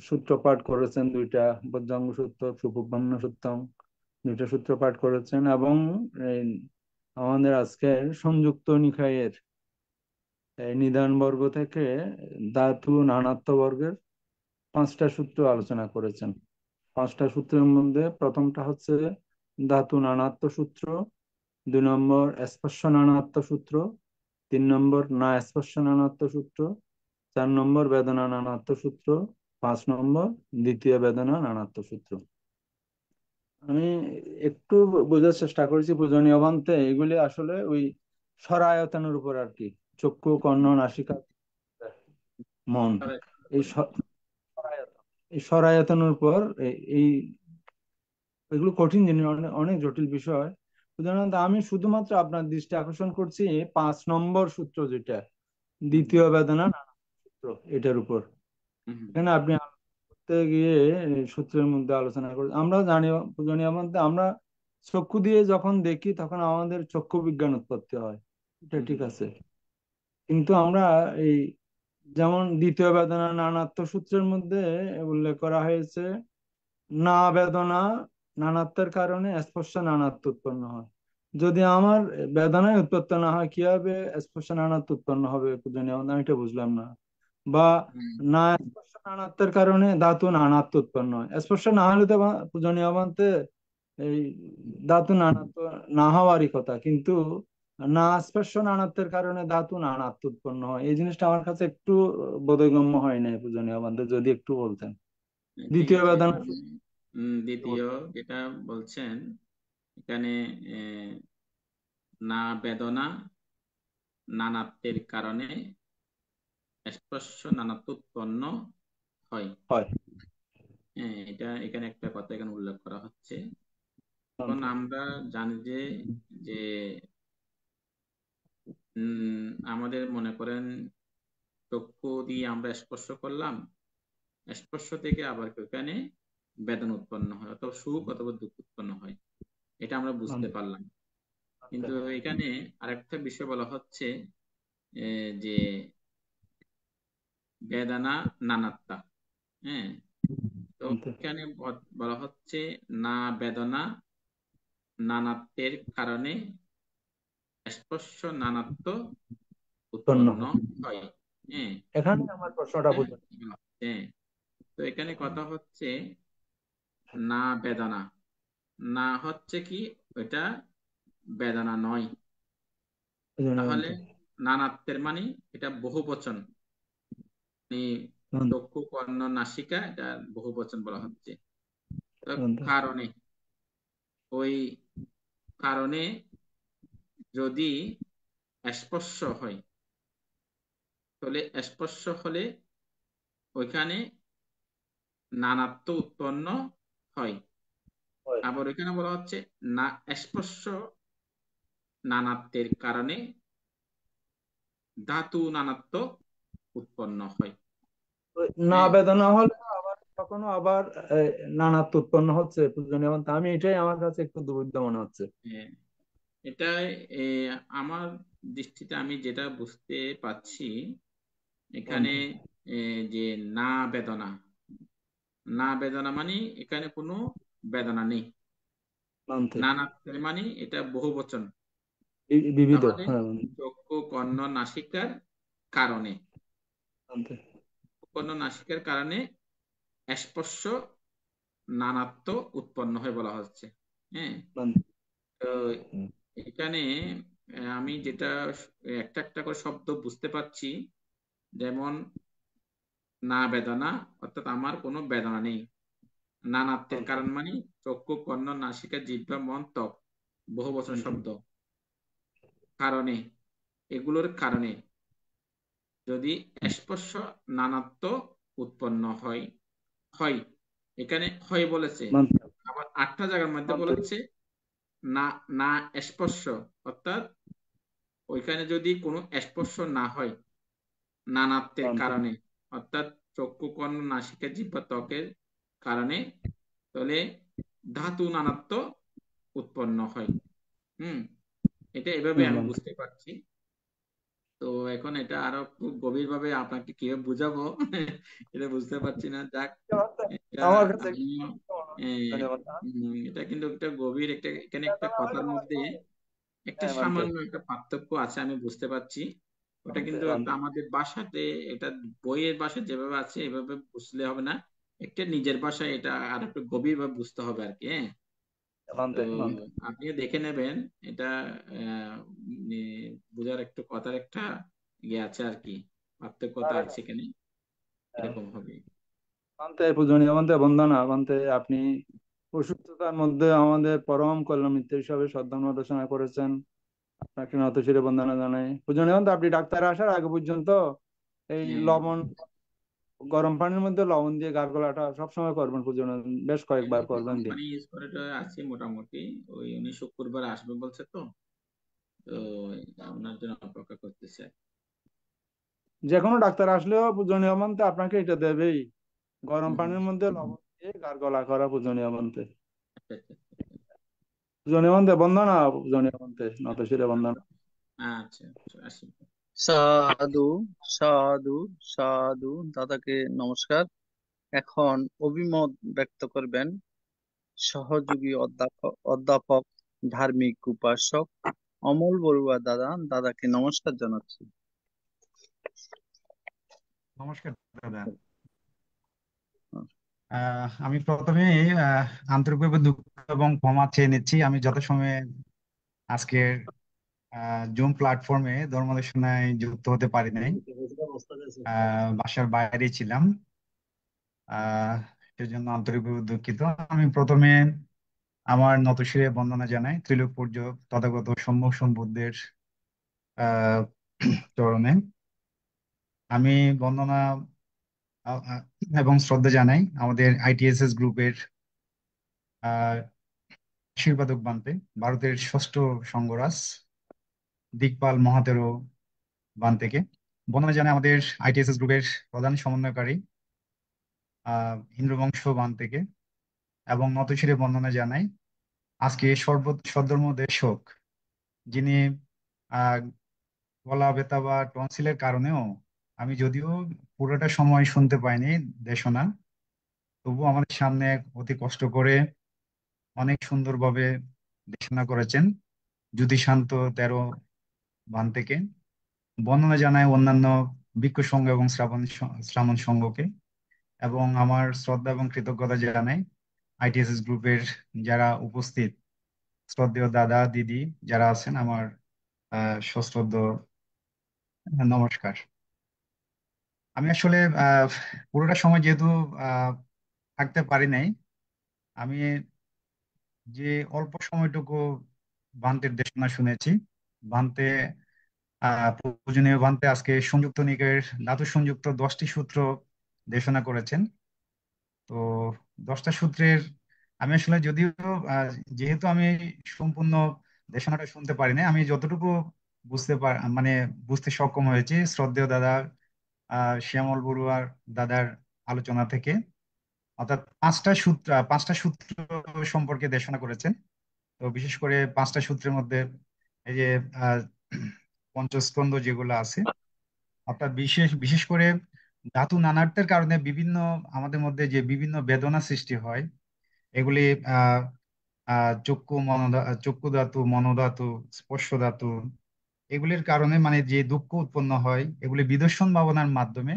সূত্রপাঠ করেছেন, দুইটা বজ্রাঙ্গ সূত্র সুপুব্বান্ন সূত্রম, দুইটা সূত্র পাঠ করেছেন এবং আমাদের আজকের সংযুক্ত নিকায়ের নিদান বর্গ থেকে ধাতু নানাত্ব বর্গের 5টা সূত্র আলোচনা করেছেন। 5টা সূত্রের মধ্যে প্রথমটা হচ্ছে ধাতু নানাত্ব সূত্র, 2 নম্বর স্পর্শ নানাত্ব সূত্র, 3 নম্বর না স্পর্শ নানাত্ব সূত্র, 4 নম্বর বেদনা নানাত্ব সূত্র, 5 নম্বর দ্বিতীয় বেদনা নানাত্ব সূত্র। আমি একটু বোঝার চেষ্টা করেছি পূজনীয় অবান্তে, এগুলি আসলে ওই সরায়তনের উপর আর কি, চক্ষু কর্ণ নাসিকা মন, এই এই সরায়তনের উপর এই এগুলো কঠিন জিনিস, অনেক জটিল বিষয়। উদাহরণত আমি শুধুমাত্র আপনার দৃষ্টি আকর্ষণ করছি 5 নম্বর সূত্র, যেটা দ্বিতীয় বেদনা সূত্র, এটার উপর। এখানে আপনি করতে গিয়ে এই সূত্রের মধ্যে আলোচনা করি। আমরা জানি পূজনীয় বলতে আমরা চক্ষু দিয়ে যখন দেখি তখন আমাদের চক্ষু বিজ্ঞান উৎপত্তি হয়, এটা ঠিক আছে। কিন্তু আমরা এই যেমন দ্বিতীয় বেদনা নানাত্ব সূত্রের মধ্যে উল্লেখ করা হয়েছে, না বেদনা নানাত্বের কারণে স্পর্শ নানাত্ব উৎপন্ন হয়। যদি আমার বেদনায় উৎপত্তি না হয়, কিভাবে স্পর্শ নানাত্ব উৎপন্ন হবে পূজনীয়? আমি এটা বুঝলাম না। বা না স্পর্শ নানাত্বের কারণে ধাতু নানাত্ব উৎপন্ন হয়। স্পর্শ না হলে তো পূজনীয় বলতে এই ধাতু নানাত্ব না হওয়ারই কথা, কিন্তু না স্পর্শ নানাত্বের কারণে ধাতু নানাত্ব উৎপন্ন হয়। এই জিনিসটা আমার কাছে একটু বোধগম্য হয় না পূজনীয় বলতে, যদি একটু বলতেন। ঠিক দ্বিতীয় আছে। বেদনা দ্বিতীয় যেটা বলছেন এখানে, না বেদনা নানাত্বের কারণে স্পর্শ নানাত্ব উৎপন্ন হয়। হ্যাঁ, এটা এখানে একটা কথা এখানে উল্লেখ করা হচ্ছে। এখন আমরা জানি যে আমাদের মনে করেন চক্ষু দিয়ে আমরা স্পর্শ করলাম, স্পর্শ থেকে আবার ওখানে বেদনা উৎপন্ন হয়, অথবা সুখ অথবা দুঃখ উৎপন্ন হয়, এটা আমরা বুঝতে পারলাম। কিন্তু এখানে আরেকটা বিষয় বলা হচ্ছে যে বেদনা নানাত্বা। হ্যাঁ, তো এখানে বলা হচ্ছে না বেদনা নানাত্বের কারণে স্পর্শ নানাত্ব উৎপন্ন হয়। হ্যাঁ, এখানে আমার প্রশ্নটা বুঝুন। হ্যাঁ, তো এখানে কথা হচ্ছে না বেদনা, না হচ্ছে কি এটা বেদনা নয়, তাহলে নানাত্বের মানে এটা বহুবচন, চক্ষু কর্ণ নাসিকা, এটা বহুবচন বলা হচ্ছে। কারণে, ওই কারণে যদি স্পর্শ হয়, তাহলে স্পর্শ হলে ওইখানে নানাত্ব উৎপন্ন হয়। আবার ওইখানে বলা হচ্ছে না স্পর্শ নানাত্বের কারণে ধাতু নানাত্ব উৎপন্ন হয়। না বেদনা হলে আবার কখনো আবার নানাত্ব উৎপন্ন হচ্ছে পূজনীয়। আমি এটাই আমার কাছে একটু দুর্বোধ্য মনে হচ্ছে। এটাই আমার দৃষ্টিতে আমি যেটা বুঝতে পাচ্ছি, এখানে যে না বেদনা, না বেদনা মানে এখানে কোনো বেদনা নেই। নানাত্বের মানে এটা বহুবচন, বিবিধ, চক্ষু কর্ণ নাসিকার কারণে, কর্ণ নাসিকার কারণে স্পর্শ নানাত্ব উৎপন্ন হয় বলা হচ্ছে। হ্যাঁ, তো এখানে আমি যেটা একটা একটা করে শব্দ বুঝতে পারছি, যেমন না বেদনা অর্থাৎ আমার কোনো বেদনা নেই। নানাত্বের কারণ মানে চক্ষু কর্ণ নাসিকা জিহ্বা মন ত্বক, বহুবচন শব্দ। কারণে, এগুলোর কারণে যদি স্পর্শ নানাত্ব উৎপন্ন হয়, হয় এখানে হয় বলেছে, আবার 8টা জায়গার মধ্যে বলেছে না না স্পর্শ, অর্থাৎ ওইখানে যদি কোনো স্পর্শ না হয় নানাত্বের কারণে, অর্থাৎ চক্ষু কর্ণ নাসিকা জিহ্বা ত্বকের কারণে, তাহলে ধাতু নানাত্ব উৎপন্ন হয়। এটা এভাবে আমি বুঝতে পারছি। তো এখন এটা আরো খুব গভীর ভাবে আপনাকে কিভাবে বুঝাবো এটা বুঝতে পারছি না। যাক, এটা কিন্তু একটা গভীর, একটা এখানে একটা কথার মধ্যে একটা সামান্য একটা পার্থক্য আছে আমি বুঝতে পারছি। ওটা কিন্তু একটা আমাদের ভাষাতে, এটা বইয়ের ভাষায় যেভাবে আছে এভাবে বুঝলে হবে না, একটা নিজের ভাষায় এটা আর একটু গভীর ভাবে বুঝতে হবে আর কি। ভান্তে তো ভান্তে আপনিও দেখে নেবেন এটা। বোঝার একটু কথার একটা ইয়ে আছে আর কি, পার্থক্যতা আছে এখানে, এরকম হবে। ভান্তে পূজনীয় ভান্তে বন্দনা ভান্তে, আপনি অসুস্থতার মধ্যে আমাদের পরম কল্যাণ মিত্র হিসাবে শ্রদ্ধা প্রদর্শনা করেছেন, আপনাকে নত শিরে বন্দনা জানাই। পূজনীয় ভান্তে, আপনি ডাক্তার আসার আগে পর্যন্ত এই হ্যাঁ, লবণ, গরম পানির মধ্যে লবণ দিয়ে গার্গলাটা সবসময় করবেন পূজনীয়, বেশ কয়েকবার করবেন দিন। কোম্পানি ইউজ করে আছি মোটামুটি। ওই উনি শুক্রবার আসবে বলছে, তো তো ওনার জন্য অপেক্ষা করতেছে। যে কোনো ডাক্তার আসলেও পূজনীয় ভান্তে আপনাকে এটা দেবেই, গরম হুম, হুম। পানির মধ্যে লবণ দিয়ে গার্গলা করা পূজনীয় ভান্তে। আচ্ছা, আচ্ছা, পূজনীয় ভান্তে বন্দনা, পূজনীয় ভান্তে নত শিরে বন্দনা। আচ্ছা, আচ্ছা, আসি। সাধু, সাধু, সাধু। দাদাকে নমস্কার। এখন অভিমত ব্যক্ত করবেন সহযোগী অধ্যাপক ধার্মিক উপাসক অমল বড়ুয়া দাদা। দাদাকে নমস্কার জানাচ্ছি। নমস্কার দাদা। আমি প্রথমে আন্তরিকভাবে দুঃখ এবং ক্ষমা চেয়ে নিচ্ছি। আমি যথাসময়ে আজকের জুম প্ল্যাটফর্মে ধর্মদেশনায় যুক্ত হতে পারি নাই, বাসার বাইরে ছিলাম। সেজন্য আন্তরিকভাবে দুঃখিত। আমি প্রথমে আমার নতশিরে বন্দনা জানাই ত্রিলোক পূজ্য তথাগত সম্যক সম্বুদ্ধের আহ চরণে। আমি বন্দনা আ- আ- এবং শ্রদ্ধা জানাই আমাদের আইটিএসএস গ্রুপের আশীর্বাদক বান্তে, ভারতের ষষ্ঠ সংঘরাজ দিকপাল মহাতেরো বান্তেকে। বন্দনা জানাই আমাদের আইটিএসএস গ্রুপের প্রধান সমন্বয়কারী ইন্দ্রবংশ বান্তেকে। এবং নতশিরে বন্দনা জানাই আজকে সদ্ধর্ম দেশক, যিনি আহ গলা ব্যথা বা টনসিলের কারণেও, আমি যদিও পুরোটা সময় শুনতে পাইনি দেশনা, তবু আমাদের সামনে অতি কষ্ট করে অনেক সুন্দরভাবে দেশনা করেছেন জ্যোতিষান্ত 13 বান থেকে। বর্ণনা জানায় অন্যান্য ভিক্ষু সংঘ এবং শ্রামণ সংঘকে। এবং আমার শ্রদ্ধা এবং কৃতজ্ঞতা জানাই আইটিএসএস গ্রুপের যারা উপস্থিত শ্রদ্ধেয় দাদা দিদি যারা আছেন, আমার সশ্রদ্ধ নমস্কার। আমি আসলে পুরোটা সময় যেহেতু আহ থাকতে পারি নাই, আমি যে অল্প সময়টুকু বান্তের দেশনা শুনেছি, বান্তে পূজনীয় বান্তে আজকে সংযুক্ত নিকায়ের ধাতু সংযুক্ত 10টি সূত্র দেশনা করেছেন। তো 10টা সূত্রের আমি আসলে যদিও আহ, যেহেতু আমি সম্পূর্ণ দেশনাটা শুনতে পারি না, আমি যতটুকু মানে বুঝতে সক্ষম হয়েছি শ্রদ্ধেয় দাদা শ্যামল বড়ুয়ার দাদার আলোচনা থেকে। অর্থাৎ 5টা সূত্র সম্পর্কে দেশনা করেছেন। তো বিশেষ করে 5টা সূত্রের মধ্যে এই যে আহ, পঞ্চস্কন্ধ যেগুলো আছে, অর্থাৎ বিশেষ বিশেষ করে ধাতু নানাত্বের কারণে বিভিন্ন আমাদের মধ্যে যে বিভিন্ন বেদনা সৃষ্টি হয়, এগুলি আহ চক্ষু ধাতু, মনোধাতু, স্পর্শ ধাতু, এগুলির কারণে মানে যে দুঃখ উৎপন্ন হয়, এগুলি বিদর্শন ভাবনার মাধ্যমে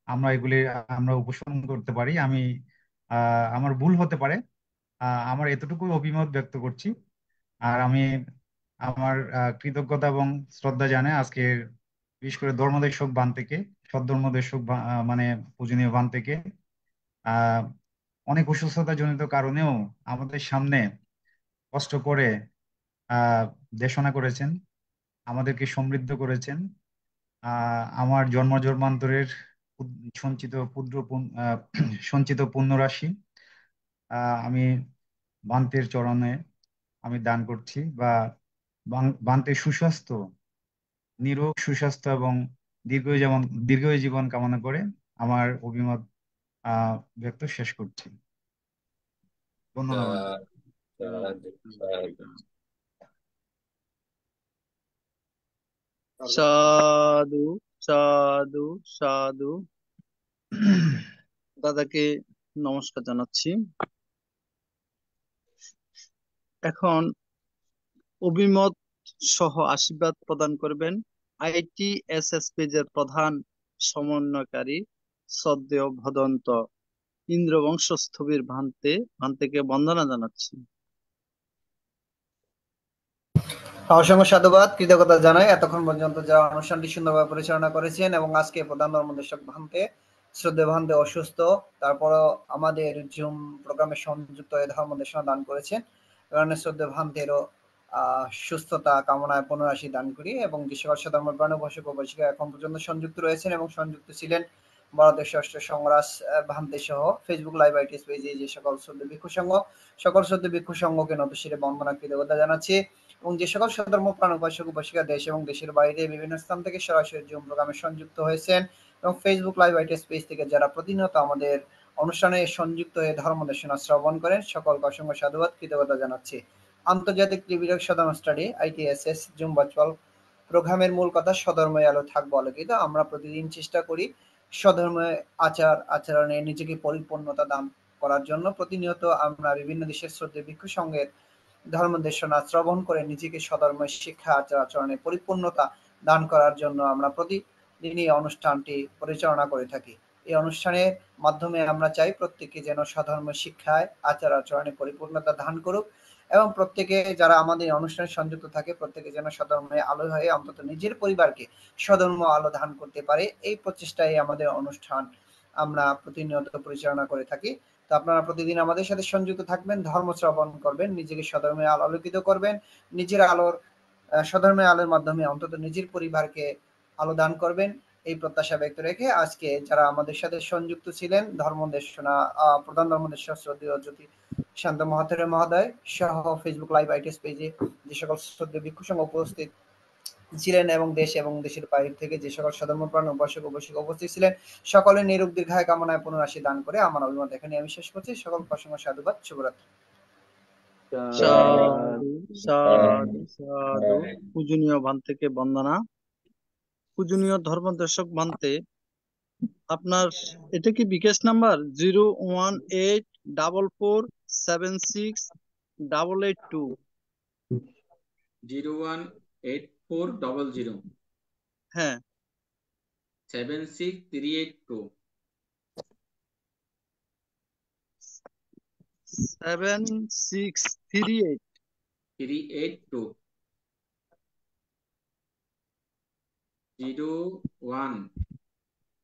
আমরা উপশম করতে পারি। আমি আমার ভুল হতে পারে, আমার এতটুকু অভিমত ব্যক্ত করছি। আর আমি আমার কৃতজ্ঞতা এবং শ্রদ্ধা জানাই আজকে বিশেষ করে ধর্মদেশক বান থেকে, সদ্ধর্মদেশক মানে পূজনীয় বান থেকে আহ অনেক অসুস্থতা জনিত কারণেও আমাদের সামনে কষ্ট করে আহ দেশনা করেছেন, আমাদেরকে সমৃদ্ধ করেছেন। আমার জন্ম জন্মান্তরের সঞ্চিত সঞ্চিত পুণ্যরাশি আমি বান্তের চরণে আমি দান করছি, বা বান্তের সুস্বাস্থ্য, নিরোগ সুস্বাস্থ্য এবং দীর্ঘ জীবন কামনা করে আমার অভিমত ব্যক্ত শেষ করছি। ধন্যবাদ। সাধু, সাধু, সাধু। দাদাকে নমস্কার জানাচ্ছি। এখন অভিমত সহ আশীর্বাদ প্রদান করবেন আইটিএসএস পেজের প্রধান সমন্বয়কারী শ্রদ্ধেয় ভদন্ত ইন্দ্রবংশ স্থবির ভান্তেকে বন্দনা জানাচ্ছি। অসংখ্য সাধুবাদ, কৃতজ্ঞতা জানাই এতক্ষণ পর্যন্ত যারা অনুষ্ঠানটি সুন্দরভাবে পরিচালনা করেছেন এবং আজকে প্রধান ধর্মদেশক ভান্তে শ্রদ্ধেয় ভান্তে অসুস্থ, তারপরও আমাদের জুম প্রোগ্রামে সংযুক্ত হয়ে ধর্মদেশনা দান করেছেন। কারণে শ্রদ্ধেয় ভান্তেরও সুস্থতা কামনায় পুনরাশি দান করি এবং যে সকল সাধর্ম প্রাণভাষক উপাসিকা এখন পর্যন্ত সংযুক্ত রয়েছেন এবং সংযুক্ত ছিলেন ভারতের ষষ্ঠ সংরাস ভান্তে সহ ফেসবুক লাইভ আইটিএস পেজে যে সকল শ্রদ্ধ ভিক্ষু সংঘ, সকল শ্রদ্ধ ভিক্ষু সংঘকে নতশিরে বন্দনা কৃতজ্ঞতা জানাচ্ছি এবং যে সকল সাধর্ম প্রাণ উপাসক উপাসিকা দেশ এবং দেশের বাইরে বিভিন্ন স্থান থেকে সরাসরি জুম প্রোগ্রামে সংযুক্ত হয়েছেন এবং ফেসবুক লাইভ আইটিএস পেজ থেকে যারা প্রতিনিয়ত আমাদের অনুষ্ঠানে সংযুক্ত হয়ে ধর্ম দেশনা শ্রবণ করেন সকলকে অসংখ্য সাধুবাদ কৃতজ্ঞতা জানাচ্ছি। আন্তর্জাতিক ত্রিবিধক সাধনা স্টাডি আইটিএসএস জুম ভার্চুয়াল প্রোগ্রামের মূল কথা স্বধর্মে আলো থাকবো আলোকিত। আমরা প্রতিদিন চেষ্টা করি স্বধর্মে আচরণে নিজেকে পরিপূর্ণতা দান করার জন্য। প্রতিনিয়ত আমরা বিভিন্ন দেশের শ্রদ্ধেয় ভিক্ষু সংঘের ধর্ম দেশনা শ্রবণ করে নিজেকে স্বধর্মের শিক্ষা আচার আচরণে পরিপূর্ণতা দান করার জন্য আমরা প্রতিদিনই অনুষ্ঠানটি পরিচালনা করে থাকি। এই অনুষ্ঠানের মাধ্যমে আমরা চাই প্রত্যেকে যেন স্বধর্মের শিক্ষায় আচার আচরণে পরিপূর্ণতা দান করুক এবং প্রত্যেকে যারা আমাদের অনুষ্ঠানে সংযুক্ত থাকে প্রত্যেকে যেন স্বধর্মে আলো হয়ে অন্তত নিজের পরিবারকে স্বধর্ম আলো দান করতে পারে। এই প্রচেষ্টায় আমাদের অনুষ্ঠান আমরা প্রতিনিয়ত পরিচালনা করে থাকি। তো আপনারা প্রতিদিন আমাদের সাথে সংযুক্ত থাকবেন, ধর্ম শ্রবণ করবেন, নিজেকে স্বধর্মে আলোকিত করবেন, নিজের আলোর স্বধর্মের আলোর মাধ্যমে অন্তত নিজের পরিবারকে আলো দান করবেন। এই প্রত্যাশা ব্যক্ত রেখে আজকে যারা আমাদের সাথে সংযুক্ত ছিলেন ধর্মদেশনা প্রধান ধর্মদেশনা শ্রদ্ধেয় জ্যোতি শান্ত মহাথের মহোদয় সহ ফেসবুক লাইভ আইটিএস পেজে যে সকল শ্রদ্ধেয় ভিক্ষু সংঘ উপস্থিত ছিলেন এবং দেশ এবং দেশের বাইরে থেকে যে সকল সাধর্মপ্রাণ উপাসক উপাসিকা উপস্থিত ছিলেন সকলের নিরোগ দীর্ঘায় কামনায় পুনরাশি দান করে আমার অভিমত এখানে আমি শেষ করছি। সকল অসংখ্য সাধুবাদ, শুভরাত্রি। সাধু সাধু সাধু। পূজনীয় ভান্তেকে বন্দনা। পূজনীয় ধর্মদেশক ভান্তে, আপনার এটা কি বিকাশ নাম্বার 01844768882? 01840 হ্যাঁ 76382 7638 382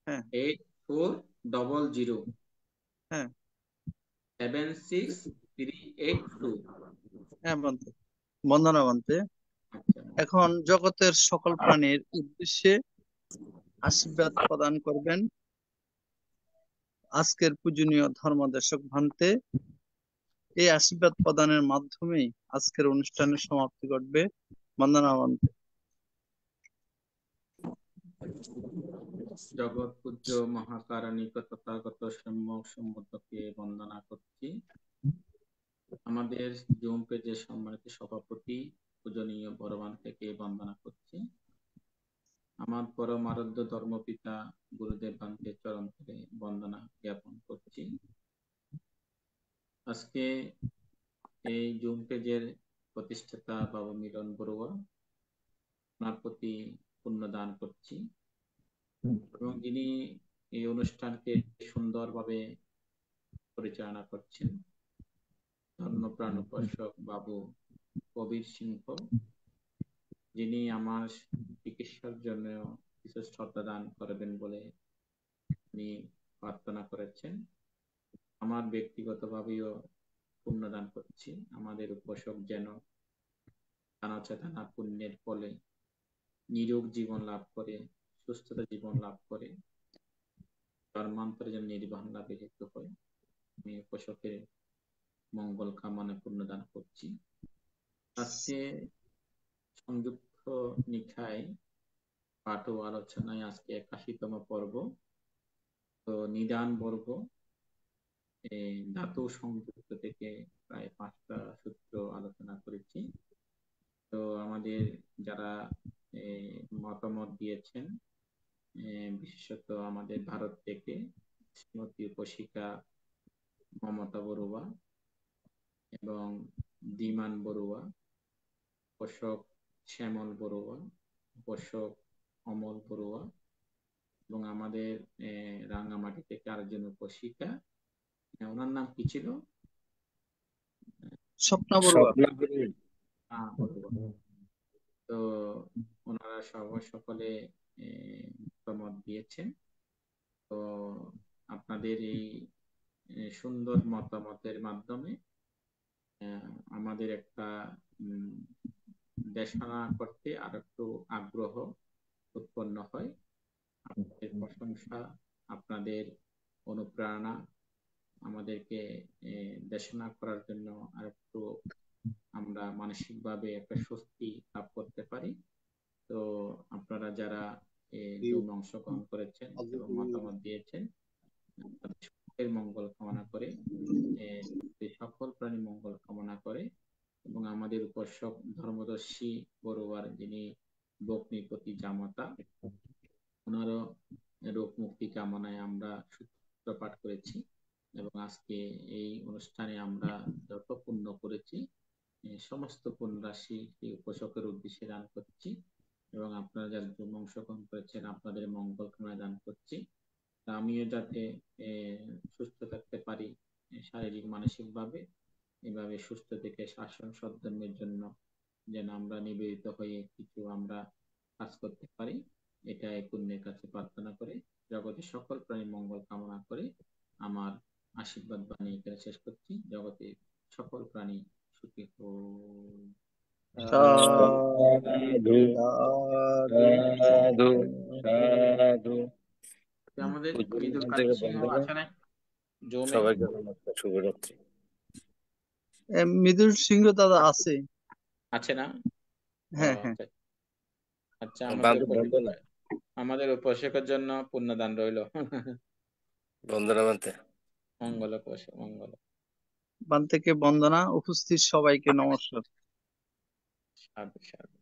হ্যাঁ 01840 হ্যাঁ 76382 হ্যাঁ ভান্তে, বন্দনা ভান্তে। আচ্ছা, এখন জগতের সকল প্রাণীর উদ্দেশ্যে আশীর্বাদ প্রদান করবেন আজকের পূজনীয় ধর্মদেশক ভান্তে। এই আশীর্বাদ প্রদানের মাধ্যমেই আজকের অনুষ্ঠানের সমাপ্তি ঘটবে। বন্দনা ভান্তে। জগৎ পূজ্য মহাকারণিক তথাগত সম্যক সম্বুদ্ধকে বন্দনা করছি। আমাদের জুম পেজের সম্মানিত সভাপতি পূজনীয় বড়বান থেকে বন্দনা করছি। আমার পরম আরাধ্য ধর্মপিতা গুরুদেব ভান্তের চরণ থেকে বন্দনা জ্ঞাপন করছি। আজকে এই জুম পেজের প্রতিষ্ঠাতা বাবা মিলন বড়ুয়া, ওনার প্রতি পুণ্যদান করছি এবং যিনি এই অনুষ্ঠানকে সুন্দরভাবে পরিচালনা করছেন ধর্মপ্রাণ উপাসক বাবু কবির সিংহ, যিনি আমার চিকিৎসার জন্য কিছু শ্রদ্ধা দান করবেন বলে উনি প্রার্থনা করেছেন। আমার ব্যক্তিগতভাবেও পুণ্যদান করছি। আমাদের উপাসক যেন নানা চেতনা পুণ্যের ফলে নিরোগ জীবন লাভ করে, সুস্থতা জীবন লাভ করে, ধর্মান্তরে যেন নির্বাণ লাভে হেতু হয়, আমি উপাসকের মঙ্গল কামনা পুণ্যদান করছি। আজকে সংযুক্ত নিকায় পাঠ ও আলোচনায় আজকে 81তম পর্ব। তো নিদান বর্গ ধাতু সংযুক্ত থেকে প্রায় 5টা সূত্র আলোচনা করেছি। তো আমাদের যারা মতামত দিয়েছেন, বিশেষত আমাদের ভারত থেকে শ্রীমতী উপাসিকা মমতা বড়ুয়া এবং দিমান বড়ুয়া, উপাসক শ্যামল বড়ুয়া, উপাসক অমল বড়ুয়া এবং আমাদের রাঙ্গামাটি থেকে আরেকজন উপাসিকা, ওনার নাম কি ছিল? স্বপ্না বড়ুয়া। তো ওনারা সকলে মতামত দিয়েছেন। তো আপনাদের এই সুন্দর মতামতের মাধ্যমে আমাদের একটা দেশনা করতে আর একটু আগ্রহ উৎপন্ন হয়। আপনাদের প্রশংসা, আপনাদের অনুপ্রেরণা আমাদেরকে দেশনা করার জন্য আর একটু আমরা মানসিকভাবে একটা স্বস্তি লাভ করতে পারি। তো আপনারা যারা জুমে অংশগ্রহণ করেছেন এবং মতামত দিয়েছেন, সকলের মঙ্গল কামনা করে, সকল প্রাণী মঙ্গল কামনা করে এবং আমাদের উপাসক ধর্মদর্শী বড়ুয়ার যিনি বগ্নিপতি জামাতা, ওনারও রোগ মুক্তি কামনায় আমরা সূত্র পাঠ করেছি এবং আজকে এই অনুষ্ঠানে আমরা যত পুণ্য করেছি সমস্ত পুণ্য রাশি এই উপাসকের উদ্দেশ্যে দান করছি এবং আপনারা যারা অংশগ্রহণ করেছেন আপনাদের মঙ্গল কামনা দান করছি। আমিও যাতে সুস্থ থাকতে পারি শারীরিক মানসিক ভাবে, এভাবে সুস্থ থেকে শাসন সদ্ধর্মের জন্য যেন আমরা নিবেদিত হয়ে কিছু আমরা কাজ করতে পারি, এটা এই পুণ্যের কাছে প্রার্থনা করে জগতের সকল প্রাণী মঙ্গল কামনা করে আমার আশীর্বাদ বাণী এখানে শেষ করছি। জগতে সকল প্রাণী সুখী হোক। সাধু সাধু সাধু। আমাদের মৃদুল থেকে কার্তিক সিংহ বন্ধুরা আছে না জমে? সবাইকে নমস্কার, শুভরাত্রি। মৃদুল সিংহ দাদা আছে। আছে না? হ্যাঁ হ্যাঁ। আচ্ছা, বন্ধনা আমাদের উপাসকের জন্য পুণ্যদান রইল। বন্দনা মানতে মঙ্গল মঙ্গল বান থেকে বন্দনা, উপস্থিত সবাইকে নমস্কার। সাধু সাধু।